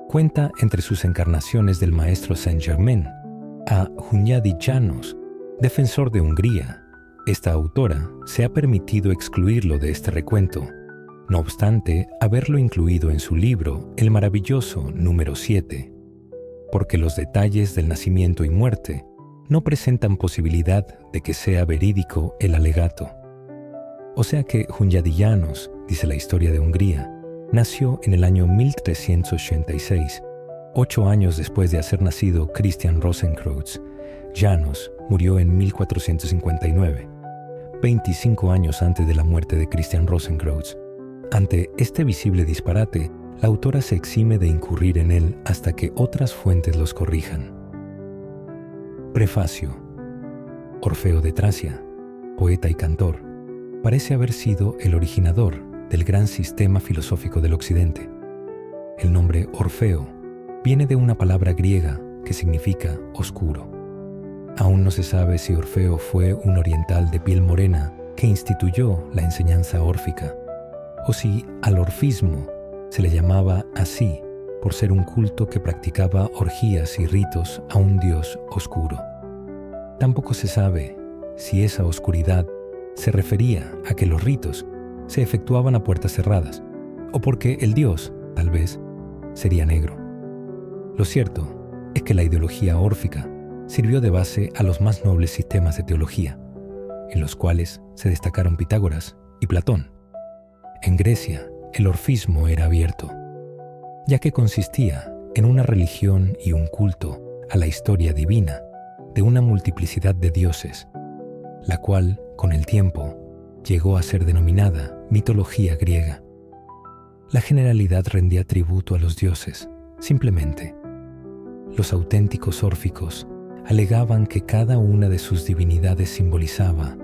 Speaker 2: cuenta entre sus encarnaciones del maestro Saint-Germain a Hunyadi János, defensor de Hungría. Esta autora se ha permitido excluirlo de este recuento, no obstante haberlo incluido en su libro El maravilloso número 7, porque los detalles del nacimiento y muerte no presentan posibilidad de que sea verídico el alegato. O sea que Hunyadi János, dice la historia de Hungría, nació en el año 1386, 8 años después de hacer nacido Christian Rosenkreuz. János murió en 1459, 25 años antes de la muerte de Christian Rosenkreuz. Ante este visible disparate, la autora se exime de incurrir en él hasta que otras fuentes los corrijan. Prefacio. Orfeo de Tracia, poeta y cantor, parece haber sido el originador del gran sistema filosófico del Occidente. El nombre Orfeo viene de una palabra griega que significa oscuro. Aún no se sabe si Orfeo fue un oriental de piel morena que instituyó la enseñanza órfica, o si al orfismo se le llamaba así por ser un culto que practicaba orgías y ritos a un dios oscuro. Tampoco se sabe si esa oscuridad se refería a que los ritos se efectuaban a puertas cerradas, o porque el dios, tal vez, sería negro. Lo cierto es que la ideología órfica sirvió de base a los más nobles sistemas de teología, en los cuales se destacaron Pitágoras y Platón. En Grecia, el orfismo era abierto, ya que consistía en una religión y un culto a la historia divina de una multiplicidad de dioses, la cual, con el tiempo, llegó a ser denominada mitología griega. La generalidad rendía tributo a los dioses, simplemente. Los auténticos órficos alegaban que cada una de sus divinidades simbolizaba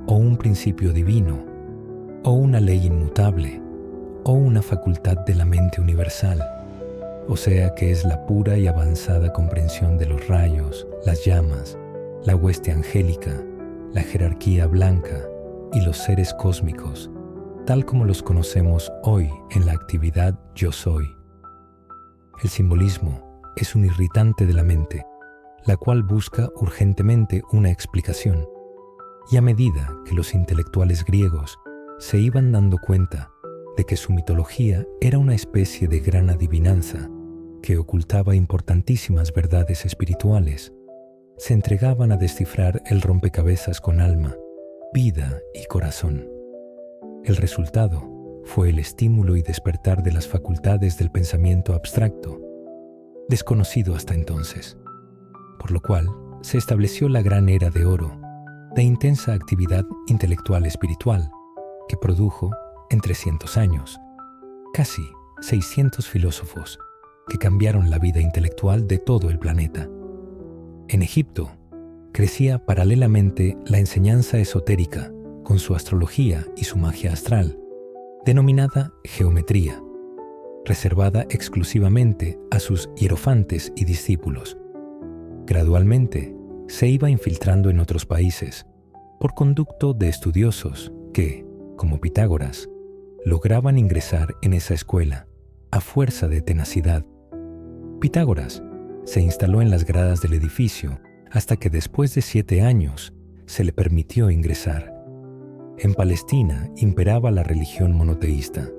Speaker 2: o un principio divino, o una ley inmutable, o una facultad de la mente universal, o sea que es la pura y avanzada comprensión de los rayos, las llamas, la hueste angélica, la jerarquía blanca y los seres cósmicos, tal como los conocemos hoy en la actividad Yo Soy. El simbolismo es un irritante de la mente, la cual busca urgentemente una explicación, y a medida que los intelectuales griegos se iban dando cuenta de que su mitología era una especie de gran adivinanza que ocultaba importantísimas verdades espirituales, se entregaban a descifrar el rompecabezas con alma, vida y corazón. El resultado fue el estímulo y despertar de las facultades del pensamiento abstracto, desconocido hasta entonces, por lo cual se estableció la gran era de oro, de intensa actividad intelectual espiritual, que produjo, en 300 años, casi 600 filósofos que cambiaron la vida intelectual de todo el planeta. En Egipto, crecía paralelamente la enseñanza esotérica con su astrología y su magia astral, denominada geometría, reservada exclusivamente a sus hierofantes y discípulos. Gradualmente, se iba infiltrando en otros países, por conducto de estudiosos que, como Pitágoras, lograban ingresar en esa escuela a fuerza de tenacidad. Pitágoras se instaló en las gradas del edificio hasta que después de 7 años se le permitió ingresar. En Palestina imperaba la religión monoteísta,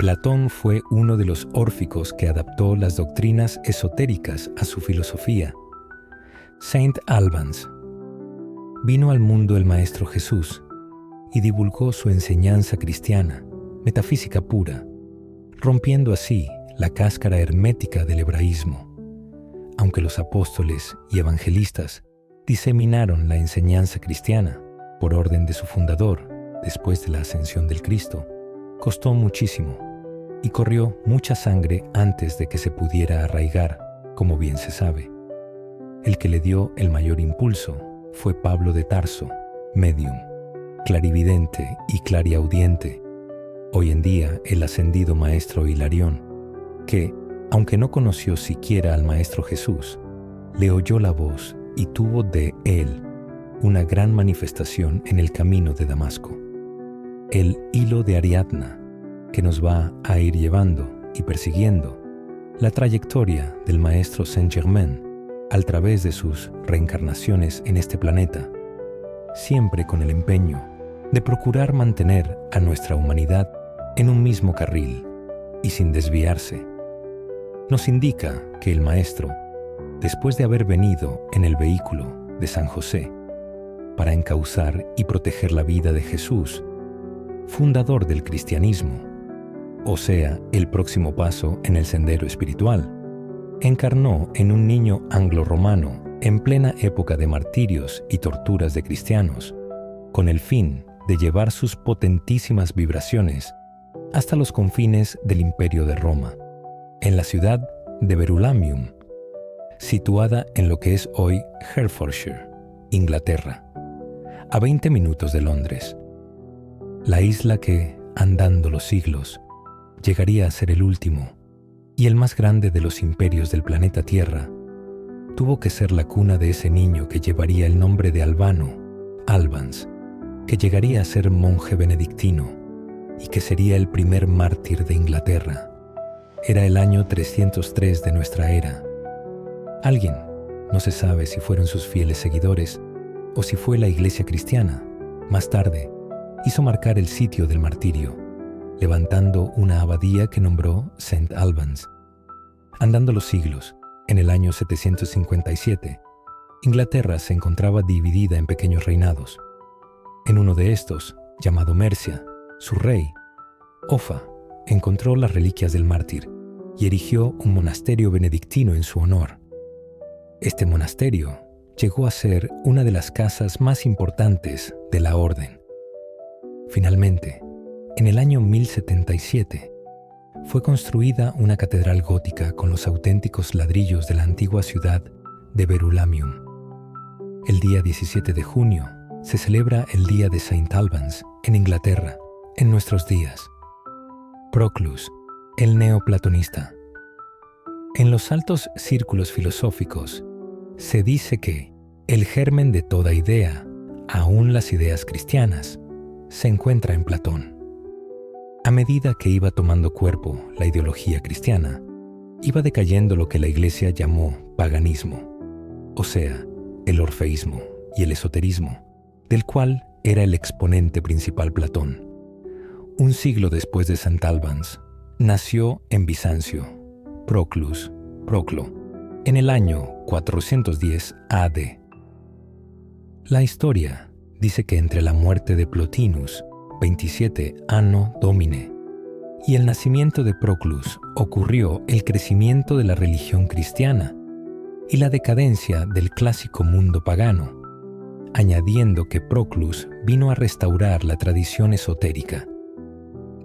Speaker 2: Platón fue uno de los órficos que adaptó las doctrinas esotéricas a su filosofía. Saint Albans. Vino al mundo el Maestro Jesús y divulgó su enseñanza cristiana, metafísica pura, rompiendo así la cáscara hermética del hebraísmo. Aunque los apóstoles y evangelistas diseminaron la enseñanza cristiana por orden de su fundador después de la ascensión del Cristo, costó muchísimo y corrió mucha sangre antes de que se pudiera arraigar, como bien se sabe. El que le dio el mayor impulso fue Pablo de Tarso, medium, clarividente y clariaudiente, hoy en día el ascendido maestro Hilarión, que, aunque no conoció siquiera al Maestro Jesús, le oyó la voz y tuvo de él una gran manifestación en el camino de Damasco. El hilo de Ariadna, que nos va a ir llevando y persiguiendo la trayectoria del Maestro Saint-Germain a través de sus reencarnaciones en este planeta, siempre con el empeño de procurar mantener a nuestra humanidad en un mismo carril y sin desviarse. Nos indica que el Maestro, después de haber venido en el vehículo de San José para encauzar y proteger la vida de Jesús, fundador del cristianismo, o sea, el próximo paso en el sendero espiritual, encarnó en un niño anglo-romano en plena época de martirios y torturas de cristianos, con el fin de llevar sus potentísimas vibraciones hasta los confines del Imperio de Roma, en la ciudad de Verulamium, situada en lo que es hoy Hertfordshire, Inglaterra, a 20 minutos de Londres. La isla que, andando los siglos, llegaría a ser el último y el más grande de los imperios del planeta Tierra, tuvo que ser la cuna de ese niño que llevaría el nombre de Albano, Albans, que llegaría a ser monje benedictino y que sería el primer mártir de Inglaterra. Era el año 303 de nuestra era. Alguien, no se sabe si fueron sus fieles seguidores o si fue la Iglesia cristiana, más tarde hizo marcar el sitio del martirio, levantando una abadía que nombró St. Albans. Andando los siglos, en el año 757, Inglaterra se encontraba dividida en pequeños reinados. En uno de estos, llamado Mercia, su rey, Offa, encontró las reliquias del mártir y erigió un monasterio benedictino en su honor. Este monasterio llegó a ser una de las casas más importantes de la orden. Finalmente, en el año 1077, fue construida una catedral gótica con los auténticos ladrillos de la antigua ciudad de Verulamium. El día 17 de junio se celebra el Día de Saint Albans en Inglaterra, en nuestros días. Proclus, el neoplatonista. En los altos círculos filosóficos se dice que el germen de toda idea, aun las ideas cristianas, se encuentra en Platón. A medida que iba tomando cuerpo la ideología cristiana, iba decayendo lo que la Iglesia llamó paganismo, o sea, el orfeísmo y el esoterismo, del cual era el exponente principal Platón. Un siglo después de Sant Albans, nació en Bizancio, Proclo, en el año 410 AD. La historia dice que entre la muerte de Plotinus, 27 Anno Domine, y el nacimiento de Proclus ocurrió el crecimiento de la religión cristiana y la decadencia del clásico mundo pagano, añadiendo que Proclus vino a restaurar la tradición esotérica.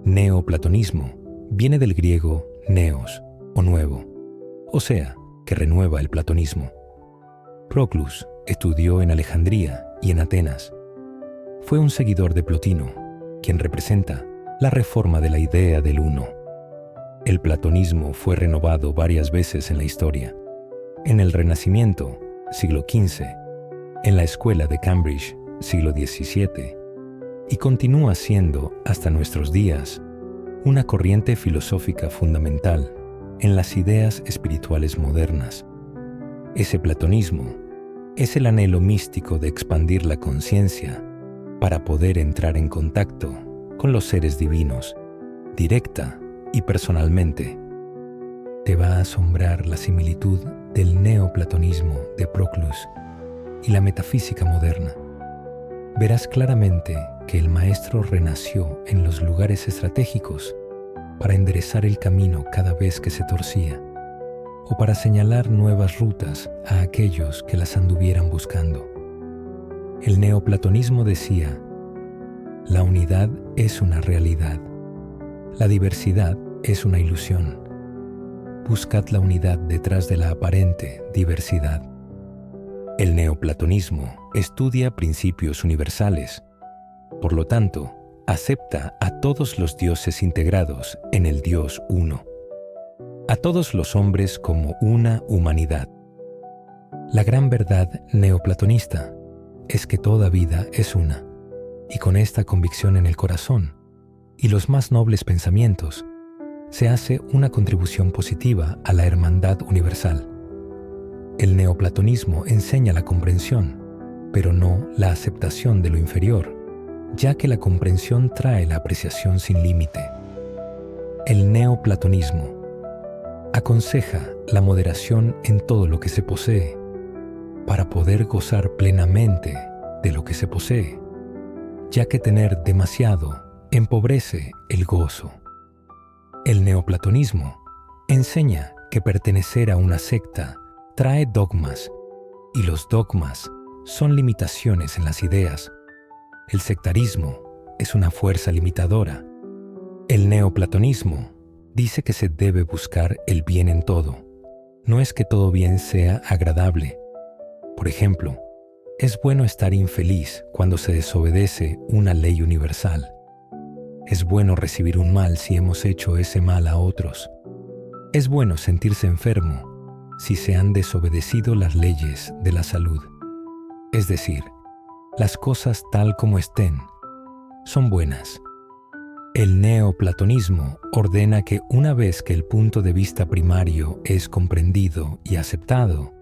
Speaker 2: Neoplatonismo viene del griego neos, o nuevo, o sea, que renueva el platonismo. Proclus estudió en Alejandría y en Atenas. Fue un seguidor de Plotino, quien representa la reforma de la idea del uno. El platonismo fue renovado varias veces en la historia. En el Renacimiento, siglo XV, en la Escuela de Cambridge, siglo XVII, y continúa siendo, hasta nuestros días, una corriente filosófica fundamental en las ideas espirituales modernas. Ese platonismo es el anhelo místico de expandir la conciencia para poder entrar en contacto con los seres divinos, directa y personalmente. Te va a asombrar la similitud del neoplatonismo de Proclus y la metafísica moderna. Verás claramente que el maestro renació en los lugares estratégicos para enderezar el camino cada vez que se torcía, o para señalar nuevas rutas a aquellos que las anduvieran buscando. El neoplatonismo decía: la unidad es una realidad, la diversidad es una ilusión. Buscad la unidad detrás de la aparente diversidad. El neoplatonismo estudia principios universales. Por lo tanto, acepta a todos los dioses integrados en el Dios uno, a todos los hombres como una humanidad. La gran verdad neoplatonista es que toda vida es una, y con esta convicción en el corazón y los más nobles pensamientos, se hace una contribución positiva a la hermandad universal. El neoplatonismo enseña la comprensión, pero no la aceptación de lo inferior, ya que la comprensión trae la apreciación sin límite. El neoplatonismo aconseja la moderación en todo lo que se posee, para poder gozar plenamente de lo que se posee, ya que tener demasiado empobrece el gozo. El neoplatonismo enseña que pertenecer a una secta trae dogmas, y los dogmas son limitaciones en las ideas. El sectarismo es una fuerza limitadora. El neoplatonismo dice que se debe buscar el bien en todo. No es que todo bien sea agradable. Por ejemplo, es bueno estar infeliz cuando se desobedece una ley universal. Es bueno recibir un mal si hemos hecho ese mal a otros. Es bueno sentirse enfermo si se han desobedecido las leyes de la salud. Es decir, las cosas tal como estén son buenas. El neoplatonismo ordena que una vez que el punto de vista primario es comprendido y aceptado,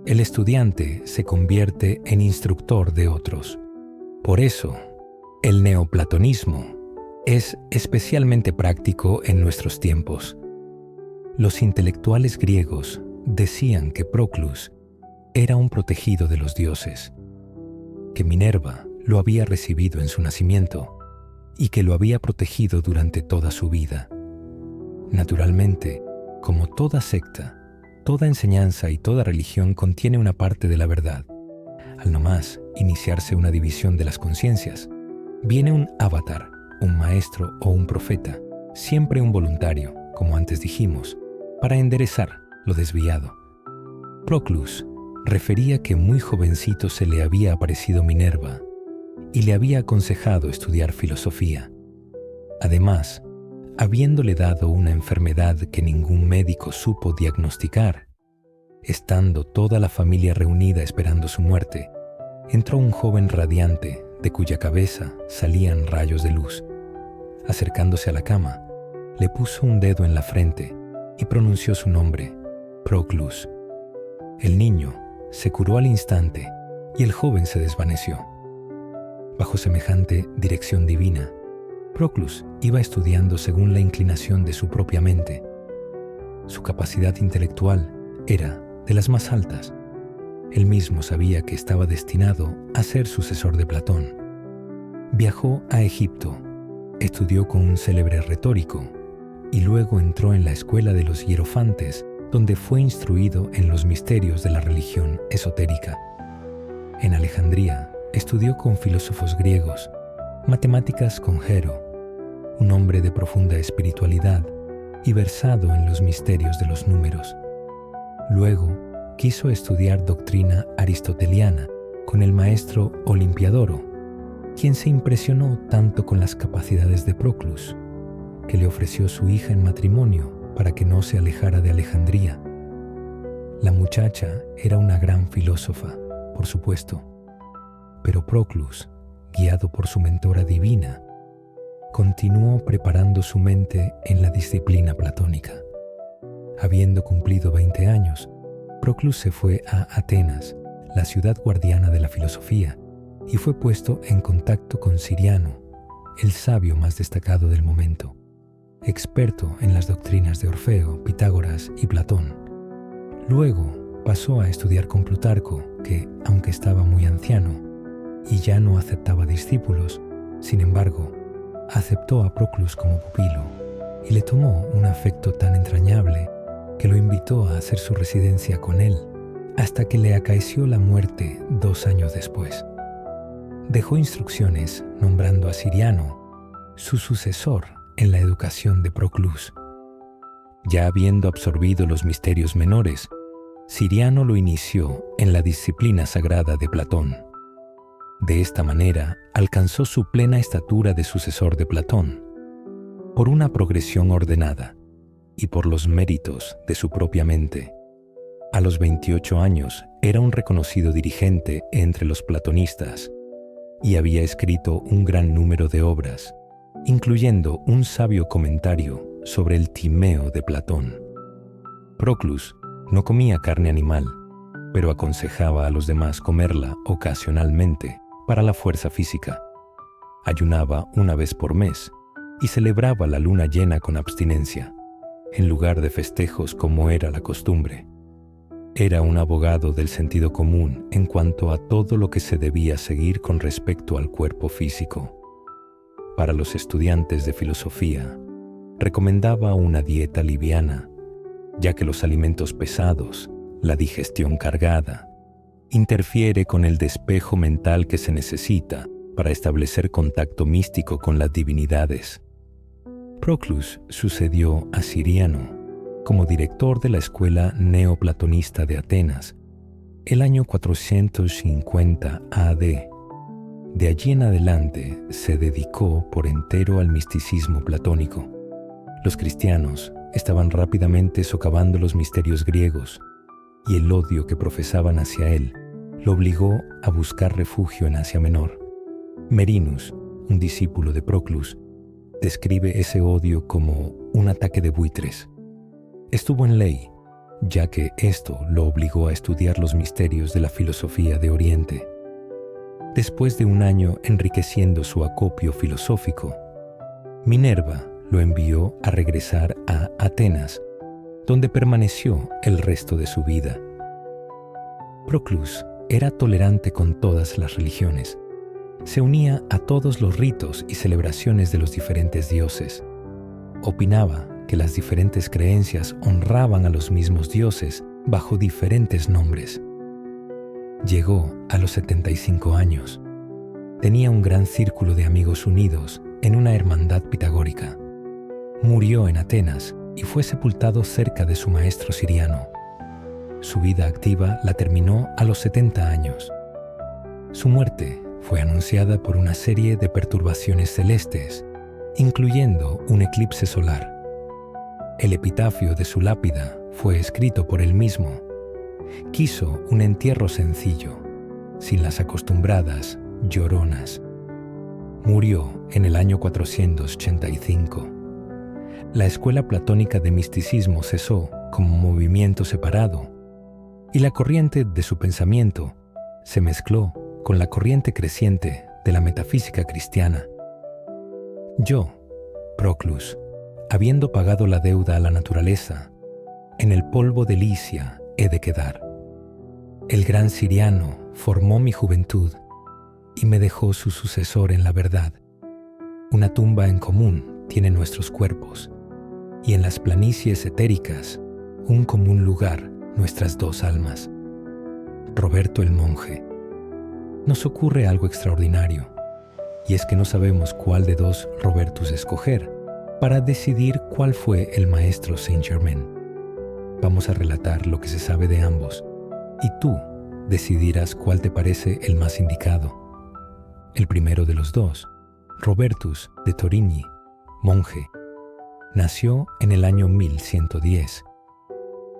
Speaker 2: el estudiante se convierte en instructor de otros. Por eso, el neoplatonismo es especialmente práctico en nuestros tiempos. Los intelectuales griegos decían que Proclus era un protegido de los dioses, que Minerva lo había recibido en su nacimiento y que lo había protegido durante toda su vida. Naturalmente, como toda secta, toda enseñanza y toda religión contiene una parte de la verdad. Al nomás iniciarse una división de las conciencias, viene un avatar, un maestro o un profeta, siempre un voluntario, como antes dijimos, para enderezar lo desviado. Proclus refería que muy jovencito se le había aparecido Minerva y le había aconsejado estudiar filosofía. Además, habiéndole dado una enfermedad que ningún médico supo diagnosticar, estando toda la familia reunida esperando su muerte, entró un joven radiante de cuya cabeza salían rayos de luz. Acercándose a la cama, le puso un dedo en la frente y pronunció su nombre, Proclus. El niño se curó al instante y el joven se desvaneció. Bajo semejante dirección divina, Proclus iba estudiando según la inclinación de su propia mente. Su capacidad intelectual era de las más altas. Él mismo sabía que estaba destinado a ser sucesor de Platón. Viajó a Egipto, estudió con un célebre retórico y luego entró en la escuela de los hierofantes, donde fue instruido en los misterios de la religión esotérica. En Alejandría estudió con filósofos griegos, matemáticas con Jero, un hombre de profunda espiritualidad y versado en los misterios de los números. Luego quiso estudiar doctrina aristoteliana con el maestro Olimpiadoro, quien se impresionó tanto con las capacidades de Proclus, que le ofreció su hija en matrimonio para que no se alejara de Alejandría. La muchacha era una gran filósofa, por supuesto, pero Proclus, guiado por su mentora divina, continuó preparando su mente en la disciplina platónica. Habiendo cumplido 20 años, Proclus se fue a Atenas, la ciudad guardiana de la filosofía, y fue puesto en contacto con Ciriano, el sabio más destacado del momento. experto en las doctrinas de Orfeo, Pitágoras y Platón. Luego pasó a estudiar con Plutarco, que, aunque estaba muy anciano y ya no aceptaba discípulos, sin embargo, aceptó a Proclus como pupilo y le tomó un afecto tan entrañable que lo invitó a hacer su residencia con él hasta que le acaeció la muerte 2 años después. Dejó instrucciones nombrando a Siriano su sucesor en la educación de Proclus. Ya habiendo absorbido los misterios menores, Siriano lo inició en la disciplina sagrada de Platón. De esta manera alcanzó su plena estatura de sucesor de Platón, por una progresión ordenada y por los méritos de su propia mente. A los 28 años era un reconocido dirigente entre los platonistas y había escrito un gran número de obras, incluyendo un sabio comentario sobre el Timeo de Platón. Proclus no comía carne animal, pero aconsejaba a los demás comerla ocasionalmente para la fuerza física. Ayunaba una vez por mes y celebraba la luna llena con abstinencia, en lugar de festejos como era la costumbre. Era un abogado del sentido común en cuanto a todo lo que se debía seguir con respecto al cuerpo físico. Para los estudiantes de filosofía, recomendaba una dieta liviana, ya que los alimentos pesados, la digestión cargada, interfiere con el despejo mental que se necesita para establecer contacto místico con las divinidades. Proclus sucedió a Siriano como director de la escuela neoplatonista de Atenas el año 450 A.D. De allí en adelante se dedicó por entero al misticismo platónico. Los cristianos estaban rápidamente socavando los misterios griegos y el odio que profesaban hacia él lo obligó a buscar refugio en Asia Menor. Merinus, un discípulo de Proclus, describe ese odio como un ataque de buitres. Estuvo en ley, ya que esto lo obligó a estudiar los misterios de la filosofía de Oriente. Después de un año enriqueciendo su acopio filosófico, Minerva lo envió a regresar a Atenas, donde permaneció el resto de su vida. Proclus era tolerante con todas las religiones. Se unía a todos los ritos y celebraciones de los diferentes dioses. Opinaba que las diferentes creencias honraban a los mismos dioses bajo diferentes nombres. Llegó a los 75 años. Tenía un gran círculo de amigos unidos en una hermandad pitagórica. Murió en Atenas y fue sepultado cerca de su maestro Siriano. Su vida activa la terminó a los 70 años. Su muerte fue anunciada por una serie de perturbaciones celestes, incluyendo un eclipse solar. El epitafio de su lápida fue escrito por él mismo. Quiso un entierro sencillo, sin las acostumbradas lloronas. Murió en el año 485. La escuela platónica de misticismo cesó como movimiento separado y la corriente de su pensamiento se mezcló con la corriente creciente de la metafísica cristiana. Yo, Proclus, habiendo pagado la deuda a la naturaleza, en el polvo de Licia he de quedar. El gran Siriano formó mi juventud y me dejó su sucesor en la verdad. Una tumba en común tiene nuestros cuerpos, y en las planicies etéricas un común lugar nuestras dos almas. Roberto el monje. Nos ocurre algo extraordinario, y es que no sabemos cuál de dos Robertus escoger para decidir cuál fue el maestro Saint-Germain. Vamos a relatar lo que se sabe de ambos, y tú decidirás cuál te parece el más indicado. El primero de los dos, Robertus de Torigny, monje, nació en el año 1110.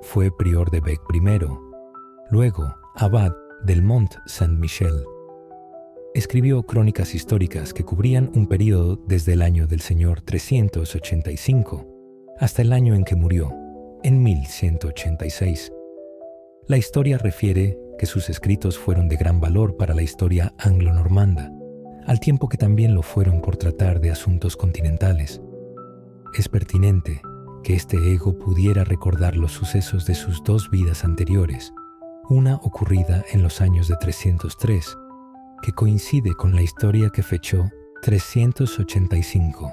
Speaker 2: Fue prior de Bec primero, luego abad del Mont Saint-Michel. Escribió crónicas históricas que cubrían un período desde el año del Señor 385 hasta el año en que murió, en 1186. La historia refiere que sus escritos fueron de gran valor para la historia anglo-normanda, al tiempo que también lo fueron por tratar de asuntos continentales. es pertinente que este ego pudiera recordar los sucesos de sus dos vidas anteriores, una ocurrida en los años de 303, que coincide con la historia que fechó 385,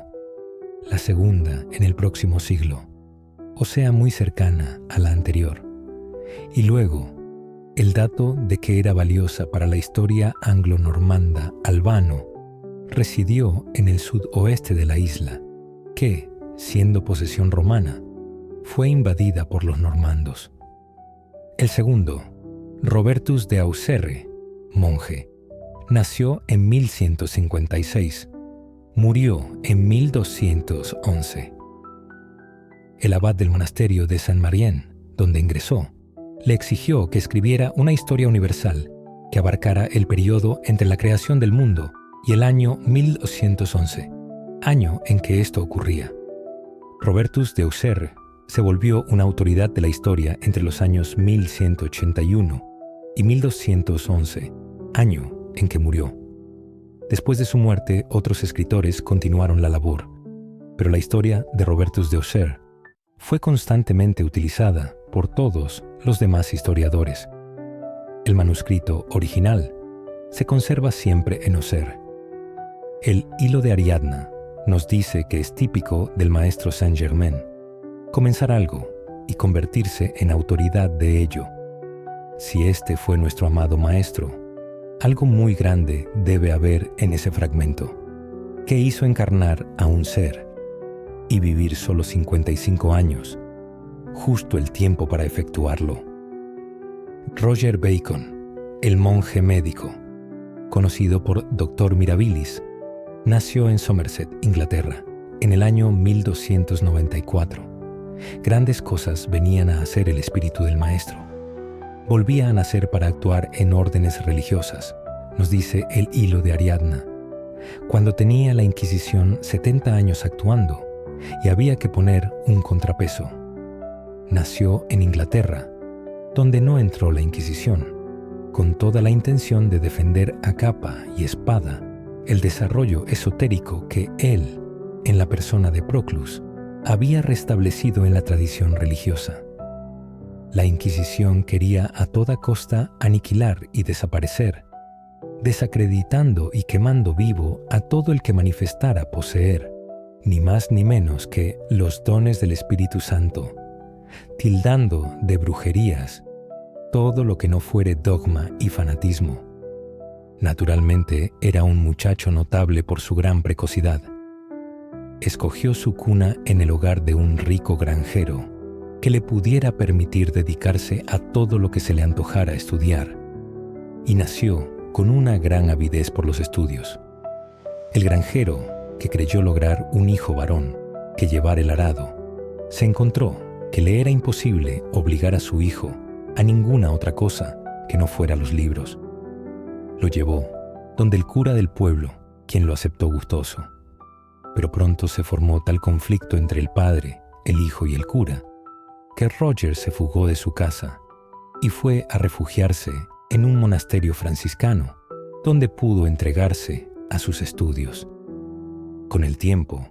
Speaker 2: la segunda en el próximo siglo, o sea, muy cercana a la anterior, y luego el dato de que era valiosa para la historia anglo-normanda Albano residió en el sudoeste de la isla, que, siendo posesión romana, fue invadida por los normandos. El segundo, Robertus de Auxerre, monje, nació en 1156, murió en 1211. El abad del monasterio de Saint-Marien, donde ingresó, le exigió que escribiera una historia universal que abarcara el periodo entre la creación del mundo y el año 1211, año en que esto ocurría. Robertus de Auxerre se volvió una autoridad de la historia entre los años 1181 y 1211, año en que murió. Después de su muerte, otros escritores continuaron la labor, pero la historia de Robertus de Auxerre fue constantemente utilizada por todos los demás historiadores. El manuscrito original se conserva siempre en Auxerre. El hilo de Ariadna nos dice que es típico del maestro Saint-Germain comenzar algo y convertirse en autoridad de ello. Si este fue nuestro amado maestro, algo muy grande debe haber en ese fragmento, que hizo encarnar a un ser y vivir solo 55 años, justo el tiempo para efectuarlo. Roger Bacon, el monje médico, conocido por Dr. Mirabilis, nació en Somerset, Inglaterra, en el año 1294. Grandes cosas venían a hacer el espíritu del maestro. Volvía a nacer para actuar en órdenes religiosas, nos dice el hilo de Ariadna, cuando tenía la Inquisición 70 años actuando y había que poner un contrapeso. Nació en Inglaterra, donde no entró la Inquisición, con toda la intención de defender a capa y espada el desarrollo esotérico que él, en la persona de Proclus, había restablecido en la tradición religiosa. La Inquisición quería a toda costa aniquilar y desaparecer, desacreditando y quemando vivo a todo el que manifestara poseer, ni más ni menos que los dones del Espíritu Santo, tildando de brujerías todo lo que no fuere dogma y fanatismo. Naturalmente, era un muchacho notable por su gran precocidad. Escogió su cuna en el hogar de un rico granjero que le pudiera permitir dedicarse a todo lo que se le antojara estudiar, y nació con una gran avidez por los estudios. El granjero, que creyó lograr un hijo varón que llevar el arado, se encontró que le era imposible obligar a su hijo a ninguna otra cosa que no fuera los libros. Lo llevó donde el cura del pueblo, quien lo aceptó gustoso. Pero pronto se formó tal conflicto entre el padre, el hijo y el cura, que Roger se fugó de su casa y fue a refugiarse en un monasterio franciscano, donde pudo entregarse a sus estudios. Con el tiempo,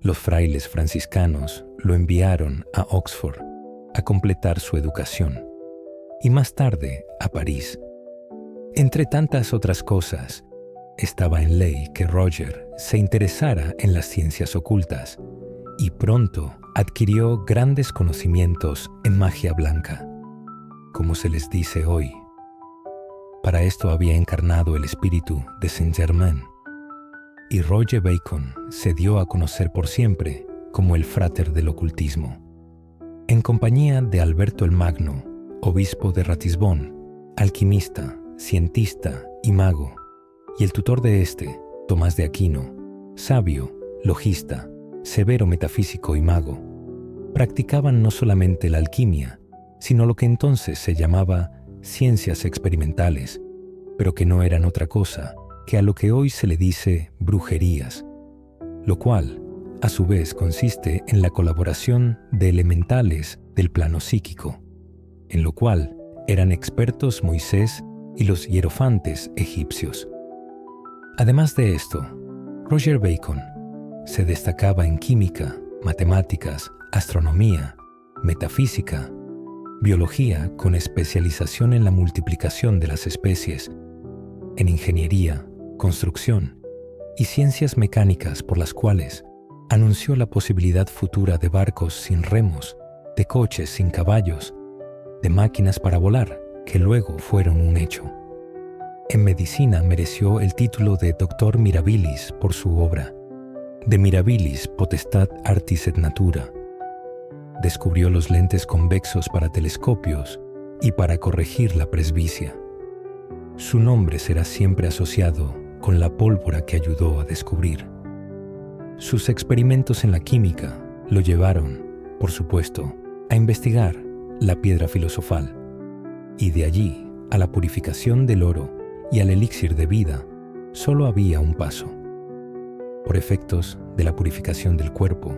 Speaker 2: los frailes franciscanos lo enviaron a Oxford a completar su educación y más tarde a París. Entre tantas otras cosas, estaba en ley que Roger se interesara en las ciencias ocultas y pronto adquirió grandes conocimientos en magia blanca, como se les dice hoy. Para esto había encarnado el espíritu de Saint-Germain, y Roger Bacon se dio a conocer por siempre como el frater del ocultismo. En compañía de Alberto el Magno, obispo de Ratisbon, alquimista, cientista y mago, y el tutor de este, Tomás de Aquino, sabio, logista, severo metafísico y mago, practicaban no solamente la alquimia, sino lo que entonces se llamaba ciencias experimentales, pero que no eran otra cosa que a lo que hoy se le dice brujerías, lo cual, a su vez, consiste en la colaboración de elementales del plano psíquico, en lo cual eran expertos Moisés y los hierofantes egipcios. Además de esto, Roger Bacon se destacaba en química, matemáticas, astronomía, metafísica, biología con especialización en la multiplicación de las especies, en ingeniería, construcción y ciencias mecánicas, por las cuales anunció la posibilidad futura de barcos sin remos, de coches sin caballos, de máquinas para volar, que luego fueron un hecho. En medicina mereció el título de Doctor Mirabilis por su obra De Mirabilis Potestat Artis et Natura. Descubrió los lentes convexos para telescopios y para corregir la presbicia. Su nombre será siempre asociado con la pólvora que ayudó a descubrir. Sus experimentos en la química lo llevaron, por supuesto, a investigar la piedra filosofal, y de allí a la purificación del oro y al elixir de vida solo había un paso. Por efectos de la purificación del cuerpo,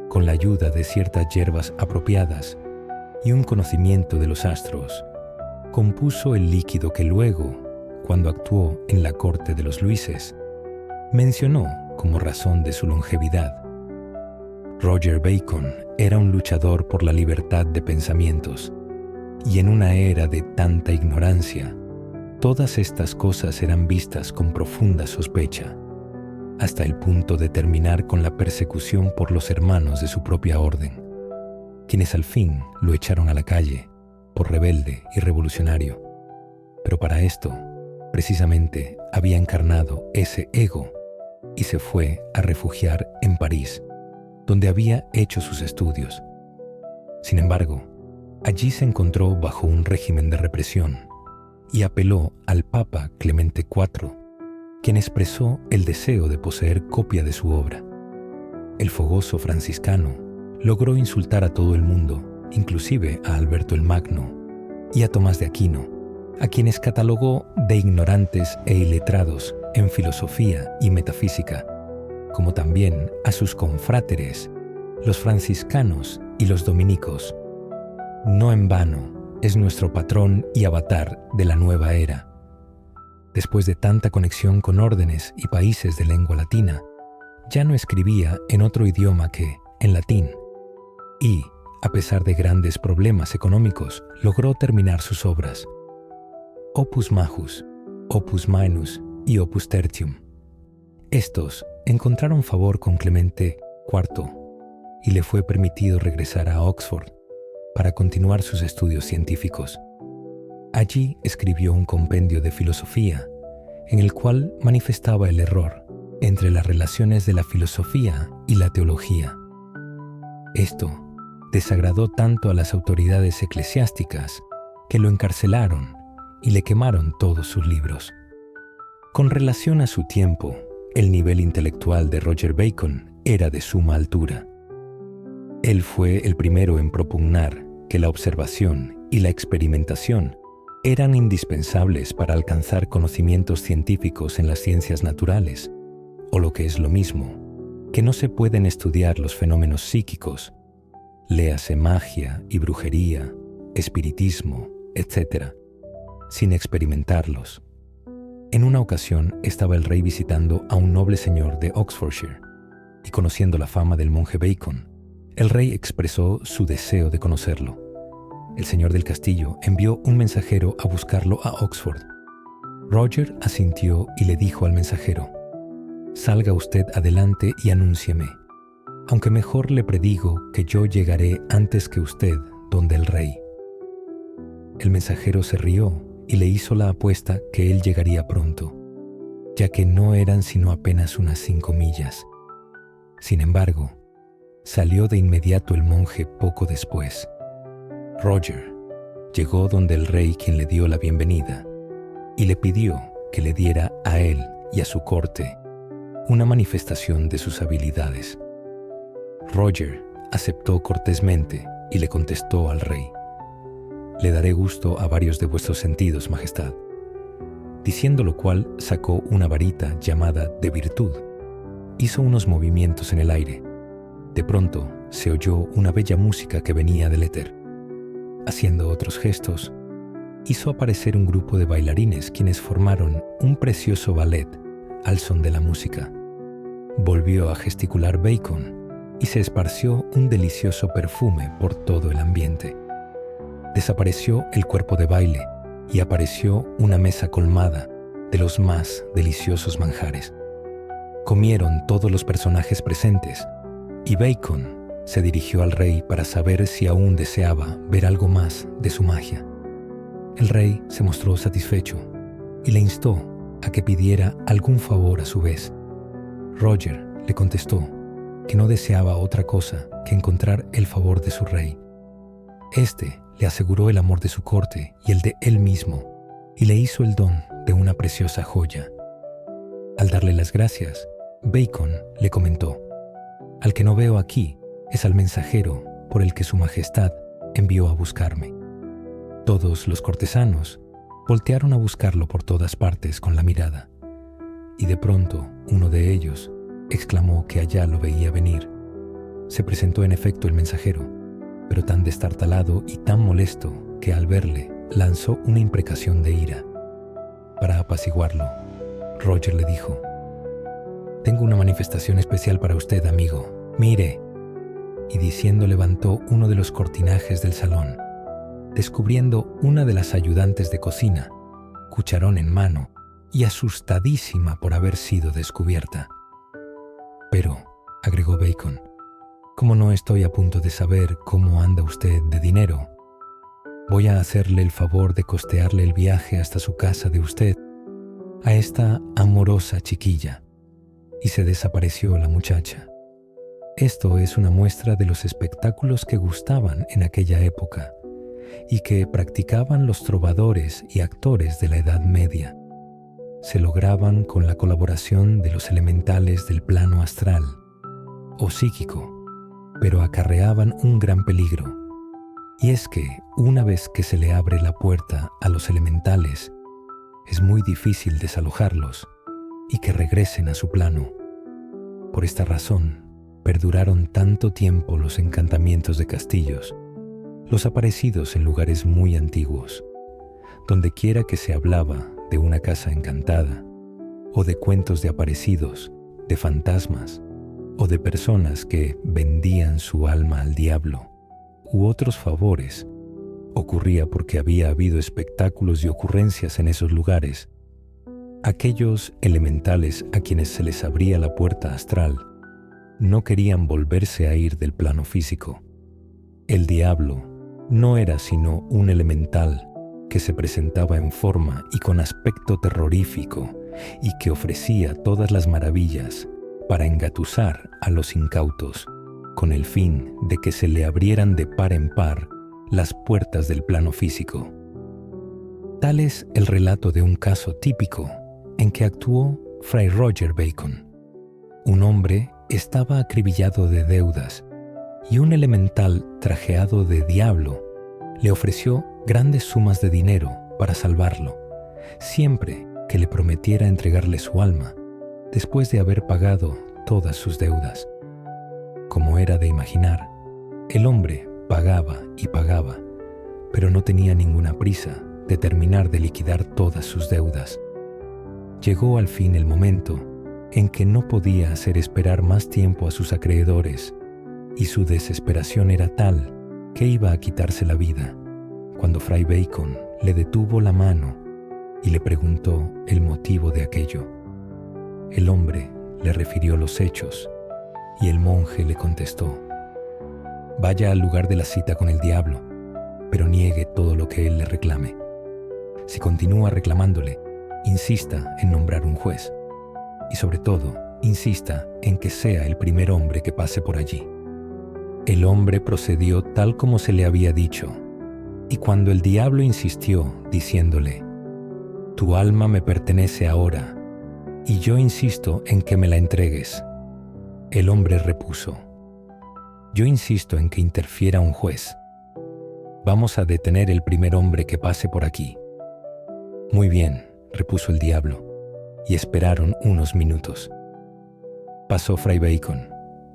Speaker 2: con la ayuda de ciertas hierbas apropiadas y un conocimiento de los astros, compuso el líquido que luego, cuando actuó en la corte de los Luises, mencionó como razón de su longevidad. Roger Bacon era un luchador por la libertad de pensamientos, y en una era de tanta ignorancia, todas estas cosas eran vistas con profunda sospecha, hasta el punto de terminar con la persecución por los hermanos de su propia orden, quienes al fin lo echaron a la calle por rebelde y revolucionario. Pero para esto, precisamente, había encarnado ese ego y se fue a refugiar en París, donde había hecho sus estudios. Sin embargo, allí se encontró bajo un régimen de represión y apeló al Papa Clemente IV, quien expresó el deseo de poseer copia de su obra. El fogoso franciscano logró insultar a todo el mundo, inclusive a Alberto el Magno y a Tomás de Aquino, a quienes catalogó de ignorantes e iletrados en filosofía y metafísica, como también a sus confráteres, los franciscanos y los dominicos. No en vano es nuestro patrón y avatar de la nueva era. Después de tanta conexión con órdenes y países de lengua latina, ya no escribía en otro idioma que en latín, y, a pesar de grandes problemas económicos, logró terminar sus obras. Opus Majus, Opus Minus y Opus Tertium. Estos encontraron favor con Clemente IV y le fue permitido regresar a Oxford para continuar sus estudios científicos. Allí escribió un compendio de filosofía en el cual manifestaba el error entre las relaciones de la filosofía y la teología. Esto desagradó tanto a las autoridades eclesiásticas que lo encarcelaron y le quemaron todos sus libros. Con relación a su tiempo, el nivel intelectual de Roger Bacon era de suma altura. Él fue el primero en propugnar que la observación y la experimentación eran indispensables para alcanzar conocimientos científicos en las ciencias naturales, o lo que es lo mismo, que no se pueden estudiar los fenómenos psíquicos, léase magia y brujería, espiritismo, etc., sin experimentarlos. En una ocasión estaba el rey visitando a un noble señor de Oxfordshire, y conociendo la fama del monje Bacon, el rey expresó su deseo de conocerlo. El señor del castillo envió un mensajero a buscarlo a Oxford. Roger asintió y le dijo al mensajero: «Salga usted adelante y anúncieme, aunque mejor le predigo que yo llegaré antes que usted donde el rey». El mensajero se rió y le hizo la apuesta que él llegaría pronto, ya que no eran sino apenas unas 5 millas. Sin embargo, salió de inmediato el monje poco después. Roger llegó donde el rey, quien le dio la bienvenida, y le pidió que le diera a él y a su corte una manifestación de sus habilidades. Roger aceptó cortésmente y le contestó al rey: «Le daré gusto a varios de vuestros sentidos, majestad», diciendo lo cual sacó una varita llamada de virtud. Hizo unos movimientos en el aire. De pronto se oyó una bella música que venía del éter. Haciendo otros gestos, hizo aparecer un grupo de bailarines quienes formaron un precioso ballet al son de la música. Volvió a gesticular Bacon y se esparció un delicioso perfume por todo el ambiente. Desapareció el cuerpo de baile y apareció una mesa colmada de los más deliciosos manjares. Comieron todos los personajes presentes y Bacon se dirigió al rey para saber si aún deseaba ver algo más de su magia. El rey se mostró satisfecho y le instó a que pidiera algún favor a su vez. Roger le contestó que no deseaba otra cosa que encontrar el favor de su rey. Este le aseguró el amor de su corte y el de él mismo, y le hizo el don de una preciosa joya. Al darle las gracias, Bacon le comentó: «Al que no veo aquí es al mensajero por el que su majestad envió a buscarme». Todos los cortesanos voltearon a buscarlo por todas partes con la mirada, y de pronto uno de ellos exclamó que allá lo veía venir. Se presentó en efecto el mensajero, pero tan destartalado y tan molesto que al verle lanzó una imprecación de ira. Para apaciguarlo, Roger le dijo: «Tengo una manifestación especial para usted, amigo. Mire». Y diciendo levantó uno de los cortinajes del salón, descubriendo una de las ayudantes de cocina, cucharón en mano y asustadísima por haber sido descubierta. «Pero», agregó Bacon, «como no estoy a punto de saber cómo anda usted de dinero, voy a hacerle el favor de costearle el viaje hasta su casa de usted, a esta amorosa chiquilla». Y se desapareció la muchacha. Esto es una muestra de los espectáculos que gustaban en aquella época y que practicaban los trovadores y actores de la Edad Media. Se lograban con la colaboración de los elementales del plano astral o psíquico, pero acarreaban un gran peligro. Y es que una vez que se le abre la puerta a los elementales, es muy difícil desalojarlos y que regresen a su plano. Por esta razón, perduraron tanto tiempo los encantamientos de castillos, los aparecidos en lugares muy antiguos. Donde quiera que se hablaba de una casa encantada, o de cuentos de aparecidos, de fantasmas, o de personas que vendían su alma al diablo, u otros favores, ocurría porque había habido espectáculos y ocurrencias en esos lugares. Aquellos elementales a quienes se les abría la puerta astral no querían volverse a ir del plano físico. El diablo no era sino un elemental que se presentaba en forma y con aspecto terrorífico y que ofrecía todas las maravillas para engatusar a los incautos, con el fin de que se le abrieran de par en par las puertas del plano físico. Tal es el relato de un caso típico en que actuó Fray Roger Bacon. Un hombre estaba acribillado de deudas y un elemental trajeado de diablo le ofreció grandes sumas de dinero para salvarlo, siempre que le prometiera entregarle su alma después de haber pagado todas sus deudas. Como era de imaginar, el hombre pagaba y pagaba, pero no tenía ninguna prisa de terminar de liquidar todas sus deudas. Llegó al fin el momento en que no podía hacer esperar más tiempo a sus acreedores, y su desesperación era tal que iba a quitarse la vida, cuando Fray Bacon le detuvo la mano y le preguntó el motivo de aquello. El hombre le refirió los hechos, y el monje le contestó: «Vaya al lugar de la cita con el diablo, pero niegue todo lo que él le reclame. Si continúa reclamándole, insista en nombrar un juez, y sobre todo, insista en que sea el primer hombre que pase por allí». El hombre procedió tal como se le había dicho, y cuando el diablo insistió, diciéndole: «Tu alma me pertenece ahora, y yo insisto en que me la entregues», el hombre repuso: «Yo insisto en que interfiera un juez. Vamos a detener el primer hombre que pase por aquí». «Muy bien», repuso el diablo, y esperaron unos minutos. Pasó Fray Bacon,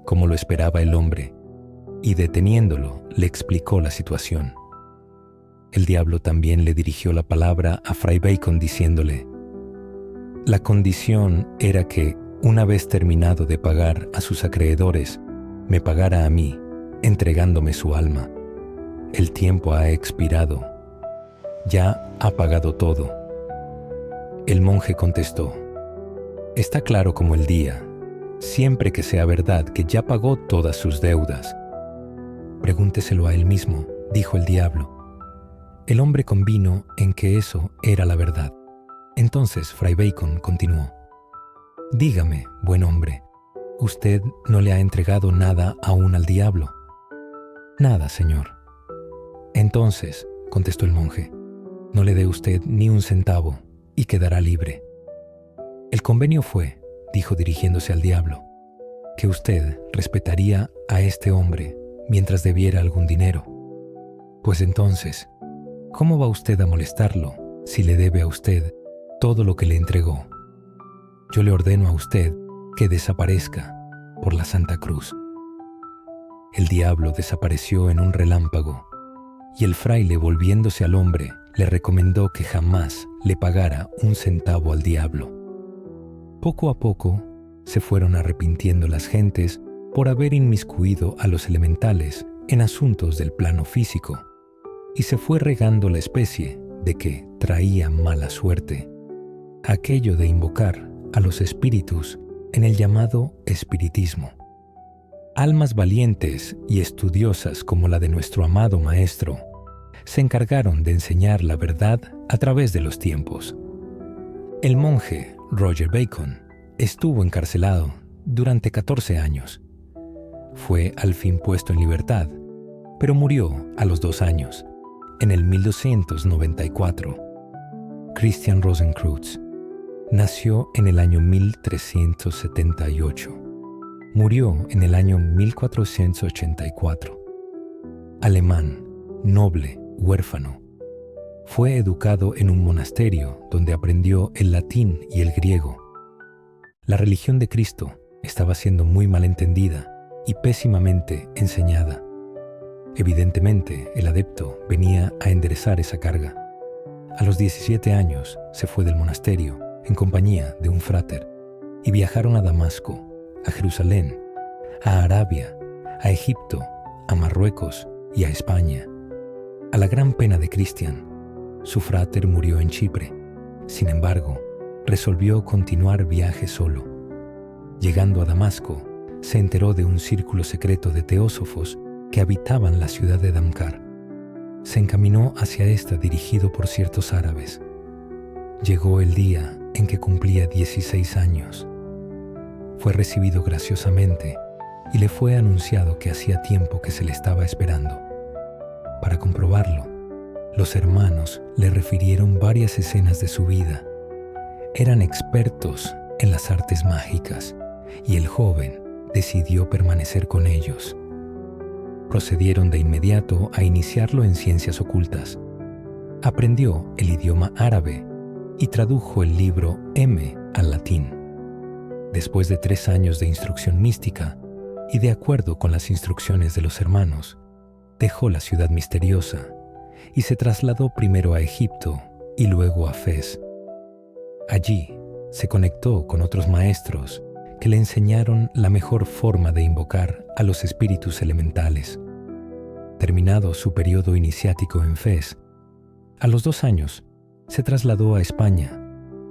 Speaker 2: como lo esperaba el hombre, y deteniéndolo le explicó la situación. El diablo también le dirigió la palabra a Fray Bacon diciéndole: «La condición era que, una vez terminado de pagar a sus acreedores, me pagara a mí, entregándome su alma. El tiempo ha expirado. Ya ha pagado todo. El monje contestó: está claro como el día, siempre que sea verdad que ya pagó todas sus deudas. Pregúnteselo a él mismo, dijo el diablo. El hombre convino en que eso era la verdad. Entonces Fray Bacon continuó: dígame, buen hombre, ¿usted no le ha entregado nada aún al diablo? Nada, señor. Entonces, contestó el monje, no le dé usted ni un centavo y quedará libre. El convenio fue, dijo dirigiéndose al diablo, que usted respetaría a este hombre mientras debiera algún dinero. Pues entonces, ¿cómo va usted a molestarlo si le debe a usted todo lo que le entregó? Yo le ordeno a usted que desaparezca por la Santa Cruz. El diablo desapareció en un relámpago, y el fraile, volviéndose al hombre, le recomendó que jamás le pagara un centavo al diablo. Poco a poco se fueron arrepintiendo las gentes por haber inmiscuido a los elementales en asuntos del plano físico, y se fue regando la especie de que traía mala suerte aquello de invocar a los espíritus en el llamado espiritismo. Almas valientes y estudiosas como la de nuestro amado Maestro se encargaron de enseñar la verdad a través de los tiempos. El monje Roger Bacon estuvo encarcelado durante 14 años. Fue al fin puesto en libertad, pero murió a los 2 años, en el 1294. Christian Rosenkreuz nació en el año 1378. Murió en el año 1484. Alemán, noble, huérfano. Fue educado en un monasterio donde aprendió el latín y el griego. La religión de Cristo estaba siendo muy mal entendida y pésimamente enseñada. Evidentemente, el adepto venía a enderezar esa carga. A los 17 años se fue del monasterio en compañía de un fráter y viajaron a Damasco, a Jerusalén, a Arabia, a Egipto, a Marruecos y a España. A la gran pena de Cristian, su fráter murió en Chipre. Sin embargo, resolvió continuar viaje solo. Llegando a Damasco, se enteró de un círculo secreto de teósofos que habitaban la ciudad de Damcar. Se encaminó hacia esta dirigido por ciertos árabes. Llegó el día en que cumplía 16 años. Fue recibido graciosamente y le fue anunciado que hacía tiempo que se le estaba esperando. Para comprobarlo, los hermanos le refirieron varias escenas de su vida. Eran expertos en las artes mágicas y el joven decidió permanecer con ellos. Procedieron de inmediato a iniciarlo en ciencias ocultas. Aprendió el idioma árabe y tradujo el libro M al latín. Después de 3 años de instrucción mística y de acuerdo con las instrucciones de los hermanos, dejó la ciudad misteriosa y se trasladó primero a Egipto y luego a Fez. Allí se conectó con otros maestros que le enseñaron la mejor forma de invocar a los espíritus elementales. Terminado su periodo iniciático en Fez, a los 2 años se trasladó a España,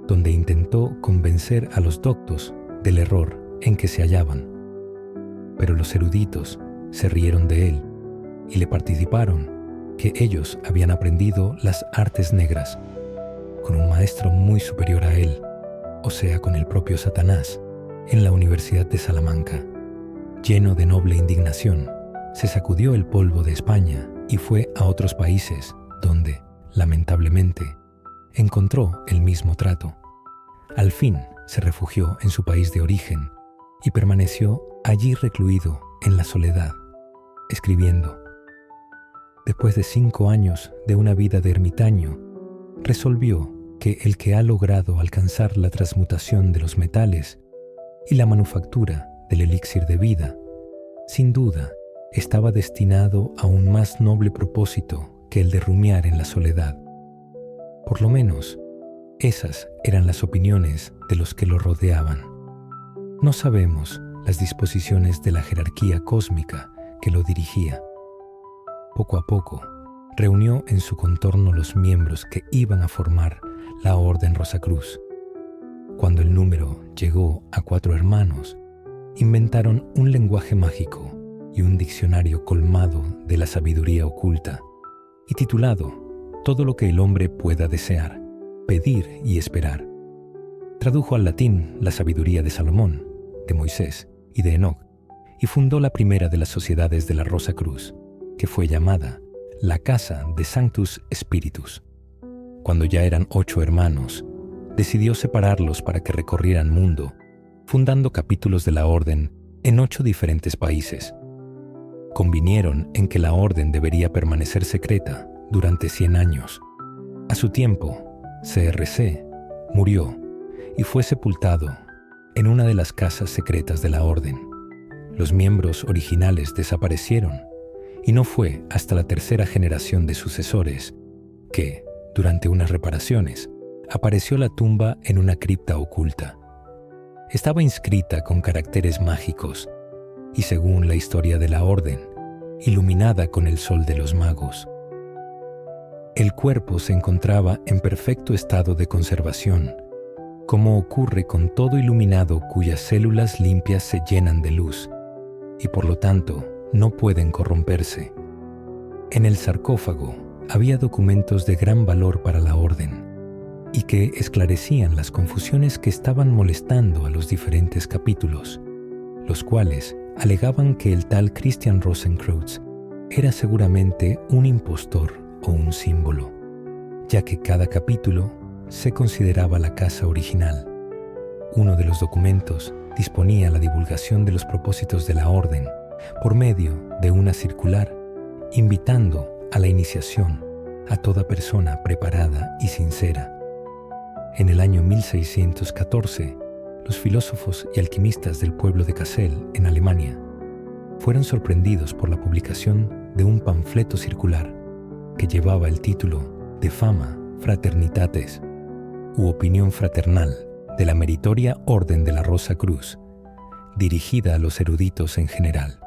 Speaker 2: donde intentó convencer a los doctos del error en que se hallaban. Pero los eruditos se rieron de él y le participaron que ellos habían aprendido las artes negras con un maestro muy superior a él, o sea, con el propio Satanás, en la Universidad de Salamanca. Lleno de noble indignación, se sacudió el polvo de España y fue a otros países donde, lamentablemente, encontró el mismo trato. Al fin se refugió en su país de origen y permaneció allí recluido en la soledad, escribiendo. Después de 5 años de una vida de ermitaño, resolvió que el que ha logrado alcanzar la transmutación de los metales y la manufactura del elixir de vida, sin duda estaba destinado a un más noble propósito que el de rumiar en la soledad. Por lo menos, esas eran las opiniones de los que lo rodeaban. No sabemos las disposiciones de la jerarquía cósmica que lo dirigía. Poco a poco, reunió en su contorno los miembros que iban a formar la Orden Rosacruz. Cuando el número llegó a 4 hermanos, inventaron un lenguaje mágico y un diccionario colmado de la sabiduría oculta y titulado Todo lo que el hombre pueda desear, pedir y esperar. Tradujo al latín la sabiduría de Salomón, de Moisés y de Enoc y fundó la primera de las sociedades de la Rosa Cruz, que fue llamada la Casa de Sanctus Spiritus. Cuando ya eran 8 hermanos, decidió separarlos para que recorrieran mundo, fundando capítulos de la orden en 8 diferentes países. Convinieron en que la orden debería permanecer secreta durante 100 años. A su tiempo, CRC murió y fue sepultado en una de las casas secretas de la orden. Los miembros originales desaparecieron y no fue hasta la 3ª generación de sucesores que, durante unas reparaciones, apareció la tumba en una cripta oculta. Estaba inscrita con caracteres mágicos y, según la historia de la orden, iluminada con el sol de los magos. El cuerpo se encontraba en perfecto estado de conservación, como ocurre con todo iluminado cuyas células limpias se llenan de luz y por lo tanto no pueden corromperse. En el sarcófago había documentos de gran valor para la orden y que esclarecían las confusiones que estaban molestando a los diferentes capítulos, los cuales alegaban que el tal Christian Rosenkreutz era seguramente un impostor o un símbolo, ya que cada capítulo se consideraba la casa original. Uno de los documentos disponía la divulgación de los propósitos de la orden por medio de una circular, invitando a la iniciación a toda persona preparada y sincera. En el año 1614, los filósofos y alquimistas del pueblo de Kassel, en Alemania, fueron sorprendidos por la publicación de un panfleto circular que llevaba el título de Fama Fraternitatis, u opinión fraternal de la meritoria Orden de la Rosa Cruz, dirigida a los eruditos en general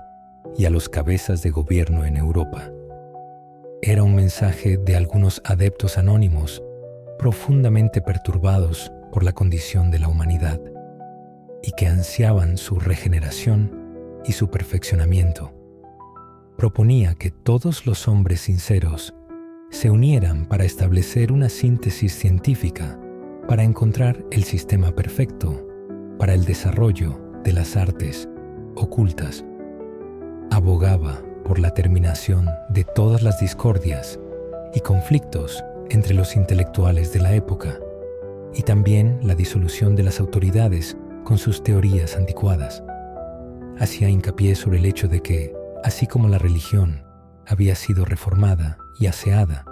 Speaker 2: y a los cabezas de gobierno en Europa. Era un mensaje de algunos adeptos anónimos profundamente perturbados por la condición de la humanidad y que ansiaban su regeneración y su perfeccionamiento. Proponía que todos los hombres sinceros se unieran para establecer una síntesis científica para encontrar el sistema perfecto para el desarrollo de las artes ocultas. Abogaba por la terminación de todas las discordias y conflictos entre los intelectuales de la época y también la disolución de las autoridades con sus teorías anticuadas. Hacía hincapié sobre el hecho de que, así como la religión había sido reformada y aseada,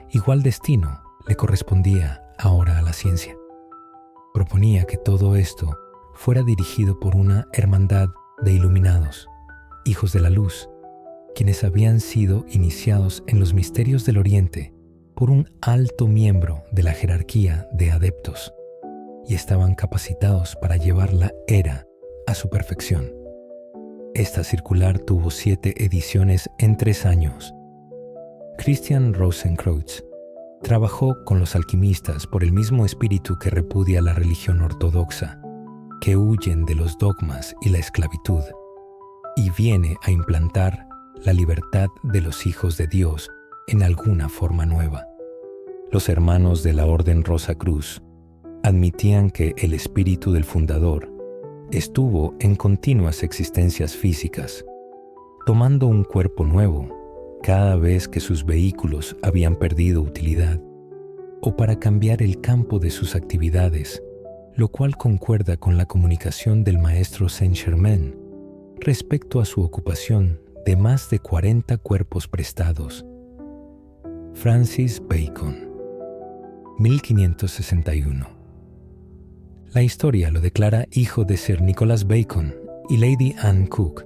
Speaker 2: igual destino le correspondía ahora a la ciencia. Proponía que todo esto fuera dirigido por una hermandad de iluminados, hijos de la luz, quienes habían sido iniciados en los misterios del Oriente por un alto miembro de la jerarquía de adeptos y estaban capacitados para llevar la era a su perfección. Esta circular tuvo 7 ediciones en 3 años. Christian Rosenkreutz trabajó con los alquimistas por el mismo espíritu que repudia la religión ortodoxa, que huyen de los dogmas y la esclavitud, y viene a implantar la libertad de los hijos de Dios en alguna forma nueva. Los hermanos de la Orden Rosa Cruz admitían que el espíritu del fundador estuvo en continuas existencias físicas, tomando un cuerpo nuevo cada vez que sus vehículos habían perdido utilidad, o para cambiar el campo de sus actividades, lo cual concuerda con la comunicación del maestro Saint-Germain respecto a su ocupación de más de 40 cuerpos prestados. Francis Bacon, 1561. La historia lo declara hijo de Sir Nicholas Bacon y Lady Anne Cook,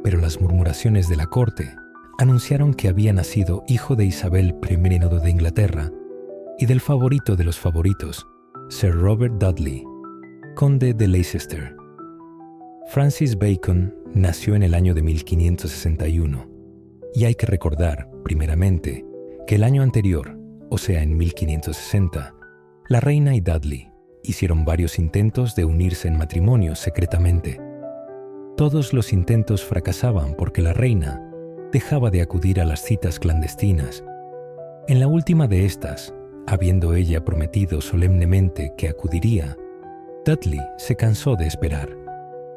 Speaker 2: pero las murmuraciones de la corte anunciaron que había nacido hijo de Isabel I de Inglaterra y del favorito de los favoritos, Sir Robert Dudley, conde de Leicester. Francis Bacon nació en el año de 1561, y hay que recordar, primeramente, que el año anterior, o sea en 1560, la reina y Dudley hicieron varios intentos de unirse en matrimonio secretamente. Todos los intentos fracasaban porque la reina dejaba de acudir a las citas clandestinas. En la última de estas, habiendo ella prometido solemnemente que acudiría, Dudley se cansó de esperar,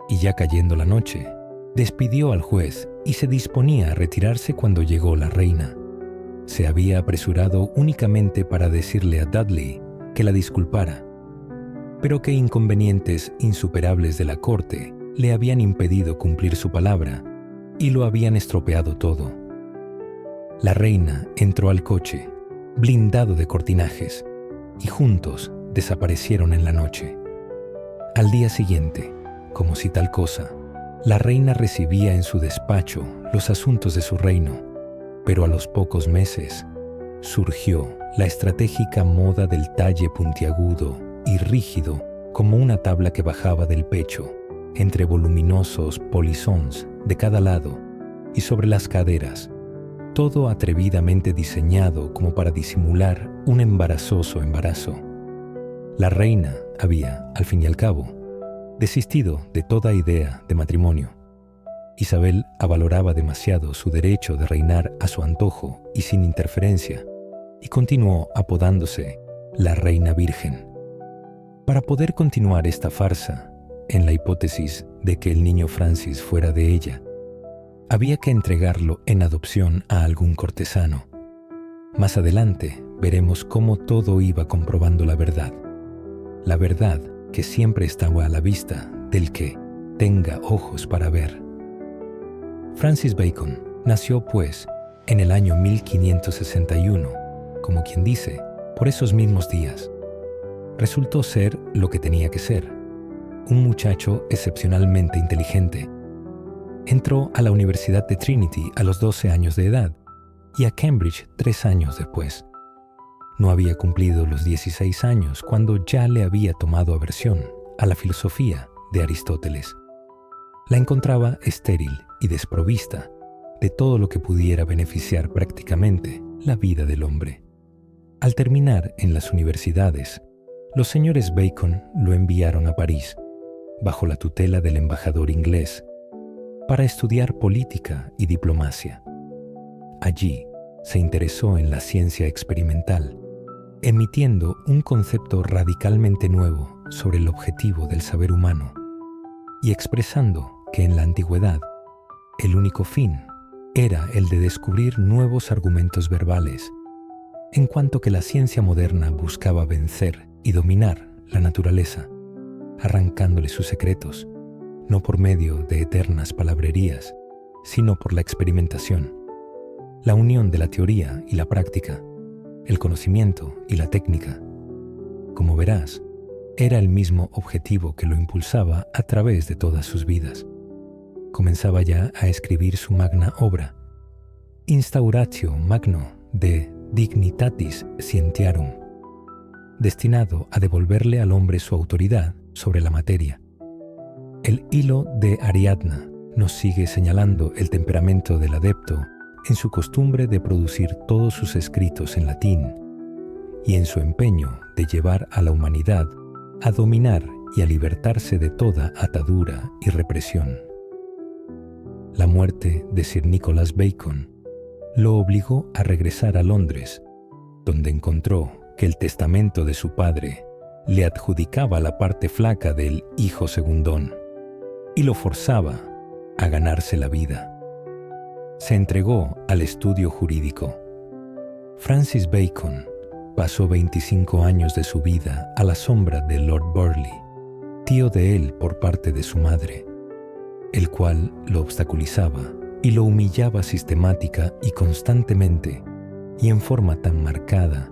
Speaker 2: y ya cayendo la noche, despidió al juez y se disponía a retirarse cuando llegó la reina. Se había apresurado únicamente para decirle a Dudley que la disculpara, pero que inconvenientes insuperables de la corte le habían impedido cumplir su palabra y lo habían estropeado todo. La reina entró al coche, blindado de cortinajes, y juntos desaparecieron en la noche. Al día siguiente, como si tal cosa, la reina recibía en su despacho los asuntos de su reino, pero a los pocos meses surgió la estratégica moda del talle puntiagudo y rígido como una tabla que bajaba del pecho, entre voluminosos polissons de cada lado y sobre las caderas, todo atrevidamente diseñado como para disimular un embarazoso embarazo. La reina había, al fin y al cabo, desistido de toda idea de matrimonio. Isabel avaloraba demasiado su derecho de reinar a su antojo y sin interferencia, y continuó apodándose la Reina Virgen. Para poder continuar esta farsa, en la hipótesis de que el niño Francis fuera de ella, había que entregarlo en adopción a algún cortesano. Más adelante veremos cómo todo iba comprobando la verdad que siempre estaba a la vista del que tenga ojos para ver. Francis Bacon nació, pues, en el año 1561, como quien dice, por esos mismos días. Resultó ser lo que tenía que ser, un muchacho excepcionalmente inteligente. Entró a la Universidad de Trinity a los 12 años de edad y a Cambridge 3 años después. No había cumplido los 16 años cuando ya le había tomado aversión a la filosofía de Aristóteles. La encontraba estéril y desprovista de todo lo que pudiera beneficiar prácticamente la vida del hombre. Al terminar en las universidades, los señores Bacon lo enviaron a París, bajo la tutela del embajador inglés, para estudiar política y diplomacia. Allí se interesó en la ciencia experimental, emitiendo un concepto radicalmente nuevo sobre el objetivo del saber humano y expresando que en la antigüedad el único fin era el de descubrir nuevos argumentos verbales, en cuanto que la ciencia moderna buscaba vencer y dominar la naturaleza, arrancándole sus secretos, no por medio de eternas palabrerías, sino por la experimentación, la unión de la teoría y la práctica, el conocimiento y la técnica. Como verás, era el mismo objetivo que lo impulsaba a través de todas sus vidas. Comenzaba ya a escribir su magna obra, Instauratio Magno de Dignitatis Scientiarum, destinado a devolverle al hombre su autoridad sobre la materia. El hilo de Ariadna nos sigue señalando el temperamento del adepto en su costumbre de producir todos sus escritos en latín y en su empeño de llevar a la humanidad a dominar y a libertarse de toda atadura y represión. La muerte de Sir Nicholas Bacon lo obligó a regresar a Londres, donde encontró que el testamento de su padre le adjudicaba la parte flaca del hijo segundón y lo forzaba a ganarse la vida. Se entregó al estudio jurídico. Francis Bacon pasó 25 años de su vida a la sombra de Lord Burleigh, tío de él por parte de su madre, el cual lo obstaculizaba y lo humillaba sistemática y constantemente, y en forma tan marcada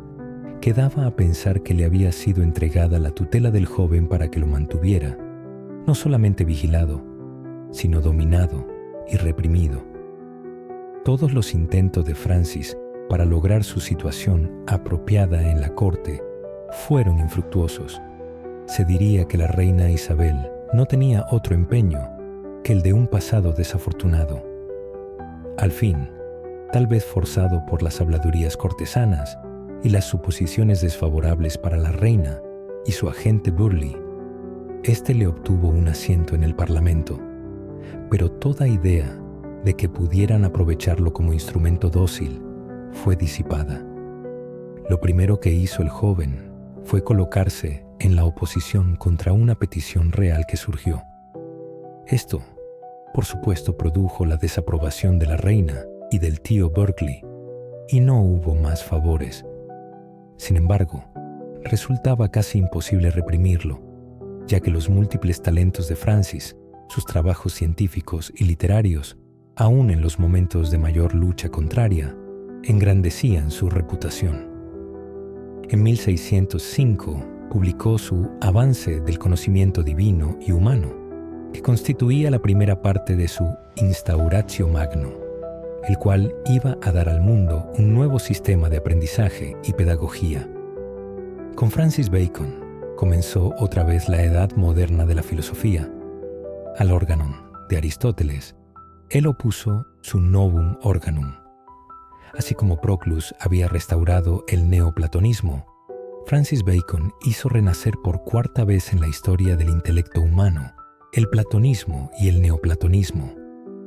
Speaker 2: que daba a pensar que le había sido entregada la tutela del joven para que lo mantuviera, no solamente vigilado, sino dominado y reprimido. Todos los intentos de Francis para lograr su situación apropiada en la corte fueron infructuosos. Se diría que la reina Isabel no tenía otro empeño que el de un pasado desafortunado. Al fin, tal vez forzado por las habladurías cortesanas y las suposiciones desfavorables para la reina y su agente Burleigh, éste le obtuvo un asiento en el Parlamento, pero toda idea de que pudieran aprovecharlo como instrumento dócil fue disipada. Lo primero que hizo el joven fue colocarse en la oposición contra una petición real que surgió. Esto, por supuesto, produjo la desaprobación de la reina y del tío Berkeley, y no hubo más favores. Sin embargo, resultaba casi imposible reprimirlo, ya que los múltiples talentos de Francis, sus trabajos científicos y literarios, aún en los momentos de mayor lucha contraria, engrandecían su reputación. En 1605 publicó su Avance del conocimiento divino y humano, que constituía la primera parte de su Instauratio Magno, el cual iba a dar al mundo un nuevo sistema de aprendizaje y pedagogía. Con Francis Bacon comenzó otra vez la edad moderna de la filosofía. Al Organon de Aristóteles, él opuso su Novum Organum. Así como Proclus había restaurado el neoplatonismo, Francis Bacon hizo renacer por cuarta vez en la historia del intelecto humano el platonismo y el neoplatonismo,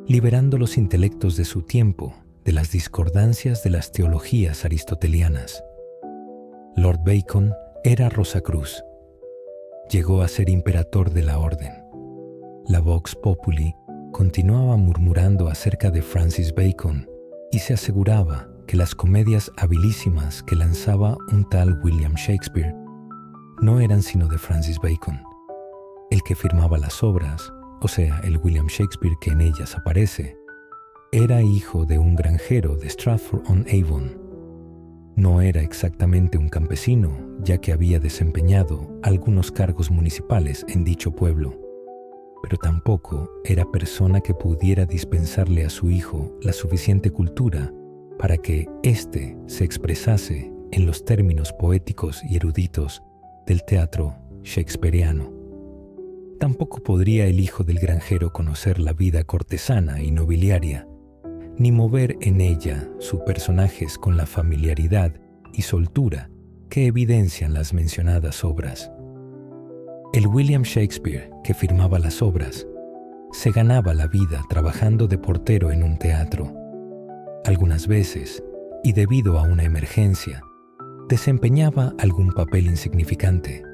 Speaker 2: liberando los intelectos de su tiempo de las discordancias de las teologías aristotelianas. Lord Bacon era Rosacruz. Llegó a ser imperator de la orden. La Vox Populi continuaba murmurando acerca de Francis Bacon y se aseguraba que las comedias habilísimas que lanzaba un tal William Shakespeare no eran sino de Francis Bacon. El que firmaba las obras, o sea, el William Shakespeare que en ellas aparece, era hijo de un granjero de Stratford-on-Avon. No era exactamente un campesino, ya que había desempeñado algunos cargos municipales en dicho pueblo, pero tampoco era persona que pudiera dispensarle a su hijo la suficiente cultura para que éste se expresase en los términos poéticos y eruditos del teatro shakespeariano. Tampoco podría el hijo del granjero conocer la vida cortesana y nobiliaria, ni mover en ella sus personajes con la familiaridad y soltura que evidencian las mencionadas obras. El William Shakespeare que firmaba las obras se ganaba la vida trabajando de portero en un teatro. Algunas veces, y debido a una emergencia, desempeñaba algún papel insignificante.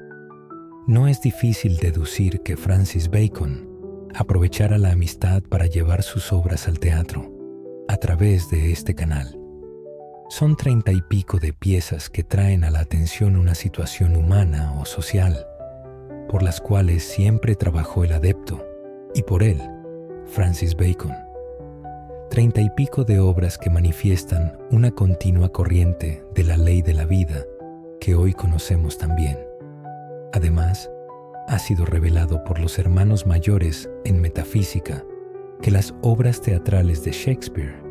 Speaker 2: No es difícil deducir que Francis Bacon aprovechara la amistad para llevar sus obras al teatro, a través de este canal. Son 30 y pico de piezas que traen a la atención una situación humana o social, por las cuales siempre trabajó el adepto, y por él, Francis Bacon. 30 y pico de obras que manifiestan una continua corriente de la ley de la vida que hoy conocemos también. Además, ha sido revelado por los hermanos mayores en metafísica que las obras teatrales de Shakespeare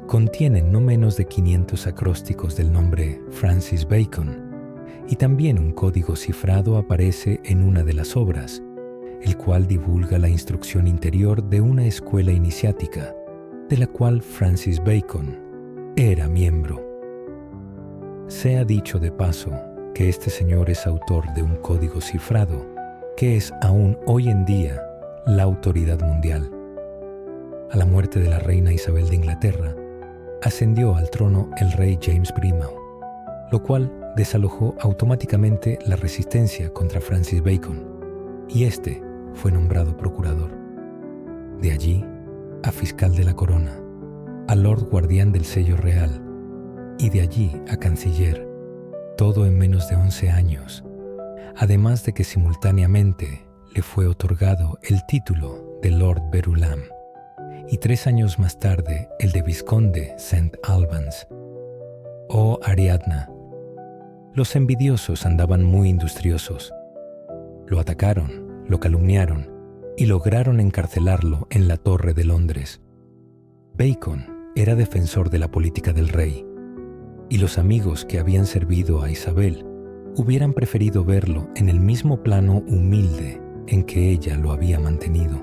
Speaker 2: contienen no menos de 500 acrósticos del nombre Francis Bacon, y también un código cifrado aparece en una de las obras, el cual divulga la instrucción interior de una escuela iniciática, de la cual Francis Bacon era miembro. Sea dicho de paso que este señor es autor de un código cifrado, que es aún hoy en día la autoridad mundial. A la muerte de la reina Isabel de Inglaterra, ascendió al trono el rey James Brimow, lo cual desalojó automáticamente la resistencia contra Francis Bacon, y este fue nombrado procurador. De allí a fiscal de la corona, a lord guardián del sello real, y de allí a canciller, todo en menos de 11 años, además de que simultáneamente le fue otorgado el título de Lord Verulam, y 3 años más tarde el de Vizconde St. Albans. Oh Ariadna, los envidiosos andaban muy industriosos. Lo atacaron, lo calumniaron y lograron encarcelarlo en la Torre de Londres. Bacon era defensor de la política del rey, y los amigos que habían servido a Isabel hubieran preferido verlo en el mismo plano humilde en que ella lo había mantenido.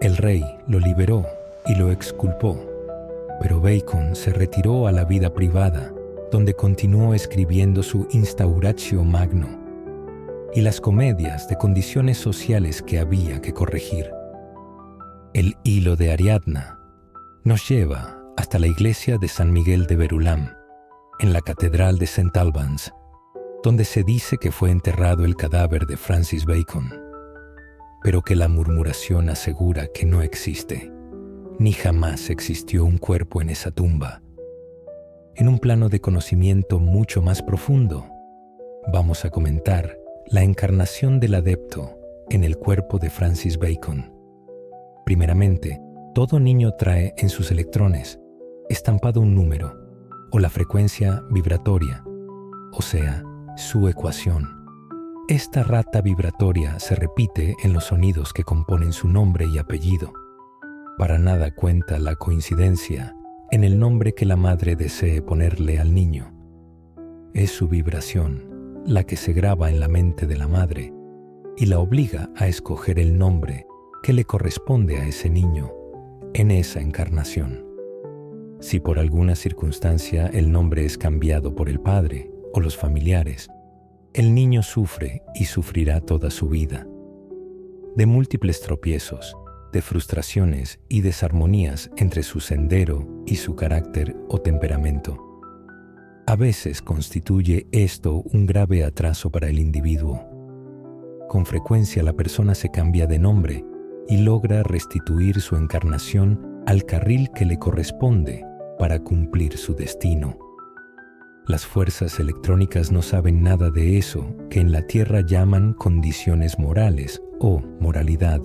Speaker 2: El rey lo liberó y lo exculpó, pero Bacon se retiró a la vida privada, donde continuó escribiendo su Instauratio Magno y las comedias de condiciones sociales que había que corregir. El hilo de Ariadna nos lleva hasta la iglesia de San Miguel de Verulam, en la catedral de St. Albans, donde se dice que fue enterrado el cadáver de Francis Bacon, pero que la murmuración asegura que no existe, ni jamás existió un cuerpo en esa tumba. En un plano de conocimiento mucho más profundo, vamos a comentar la encarnación del adepto en el cuerpo de Francis Bacon. Primeramente, todo niño trae en sus electrones estampado un número o la frecuencia vibratoria, o sea, su ecuación. Esta rata vibratoria se repite en los sonidos que componen su nombre y apellido. Para nada cuenta la coincidencia en el nombre que la madre desee ponerle al niño. Es su vibración la que se graba en la mente de la madre y la obliga a escoger el nombre que le corresponde a ese niño en esa encarnación. Si por alguna circunstancia el nombre es cambiado por el padre o los familiares, el niño sufre y sufrirá toda su vida. De múltiples tropiezos, de frustraciones y desarmonías entre su sendero y su carácter o temperamento. A veces constituye esto un grave atraso para el individuo. Con frecuencia la persona se cambia de nombre y logra restituir su encarnación al carril que le corresponde para cumplir su destino. Las fuerzas electrónicas no saben nada de eso que en la Tierra llaman condiciones morales o moralidad.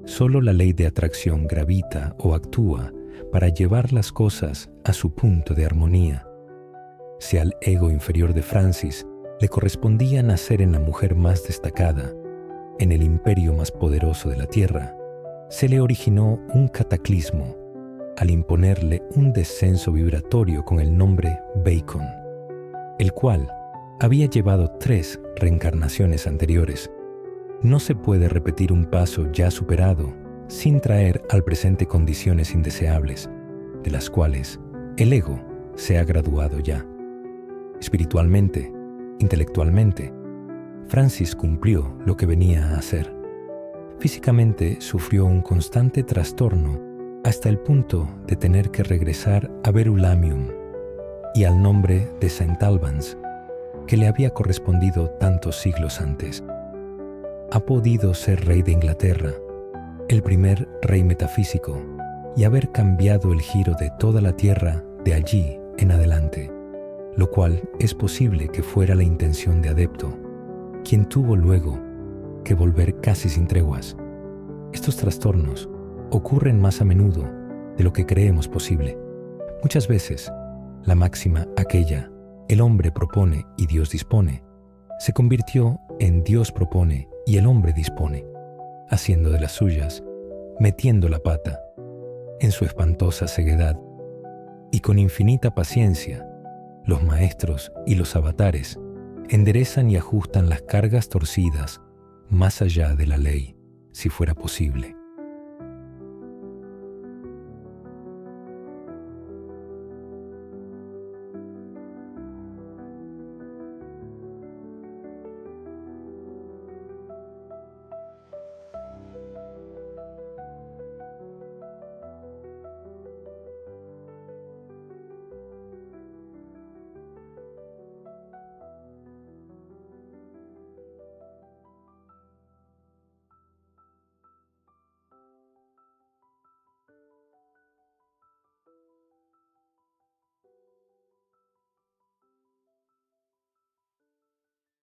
Speaker 2: Solo la ley de atracción gravita o actúa para llevar las cosas a su punto de armonía. Si al ego inferior de Francis le correspondía nacer en la mujer más destacada, en el imperio más poderoso de la Tierra, se le originó un cataclismo al imponerle un descenso vibratorio con el nombre Bacon, el cual había llevado 3 reencarnaciones anteriores. No se puede repetir un paso ya superado sin traer al presente condiciones indeseables, de las cuales el ego se ha graduado ya. Espiritualmente, intelectualmente, Francis cumplió lo que venía a hacer. Físicamente sufrió un constante trastorno hasta el punto de tener que regresar a Verulamium y al nombre de St. Albans, que le había correspondido tantos siglos antes. Ha podido ser rey de Inglaterra, el primer rey metafísico, y haber cambiado el giro de toda la tierra de allí en adelante, lo cual es posible que fuera la intención de Adepto, quien tuvo luego que volver casi sin treguas. Estos trastornos ocurren más a menudo de lo que creemos posible. Muchas veces, la máxima aquella, el hombre propone y Dios dispone, se convirtió en Dios propone y el hombre dispone, haciendo de las suyas, metiendo la pata, en su espantosa ceguedad, y con infinita paciencia, los maestros y los avatares enderezan y ajustan las cargas torcidas más allá de la ley, si fuera posible.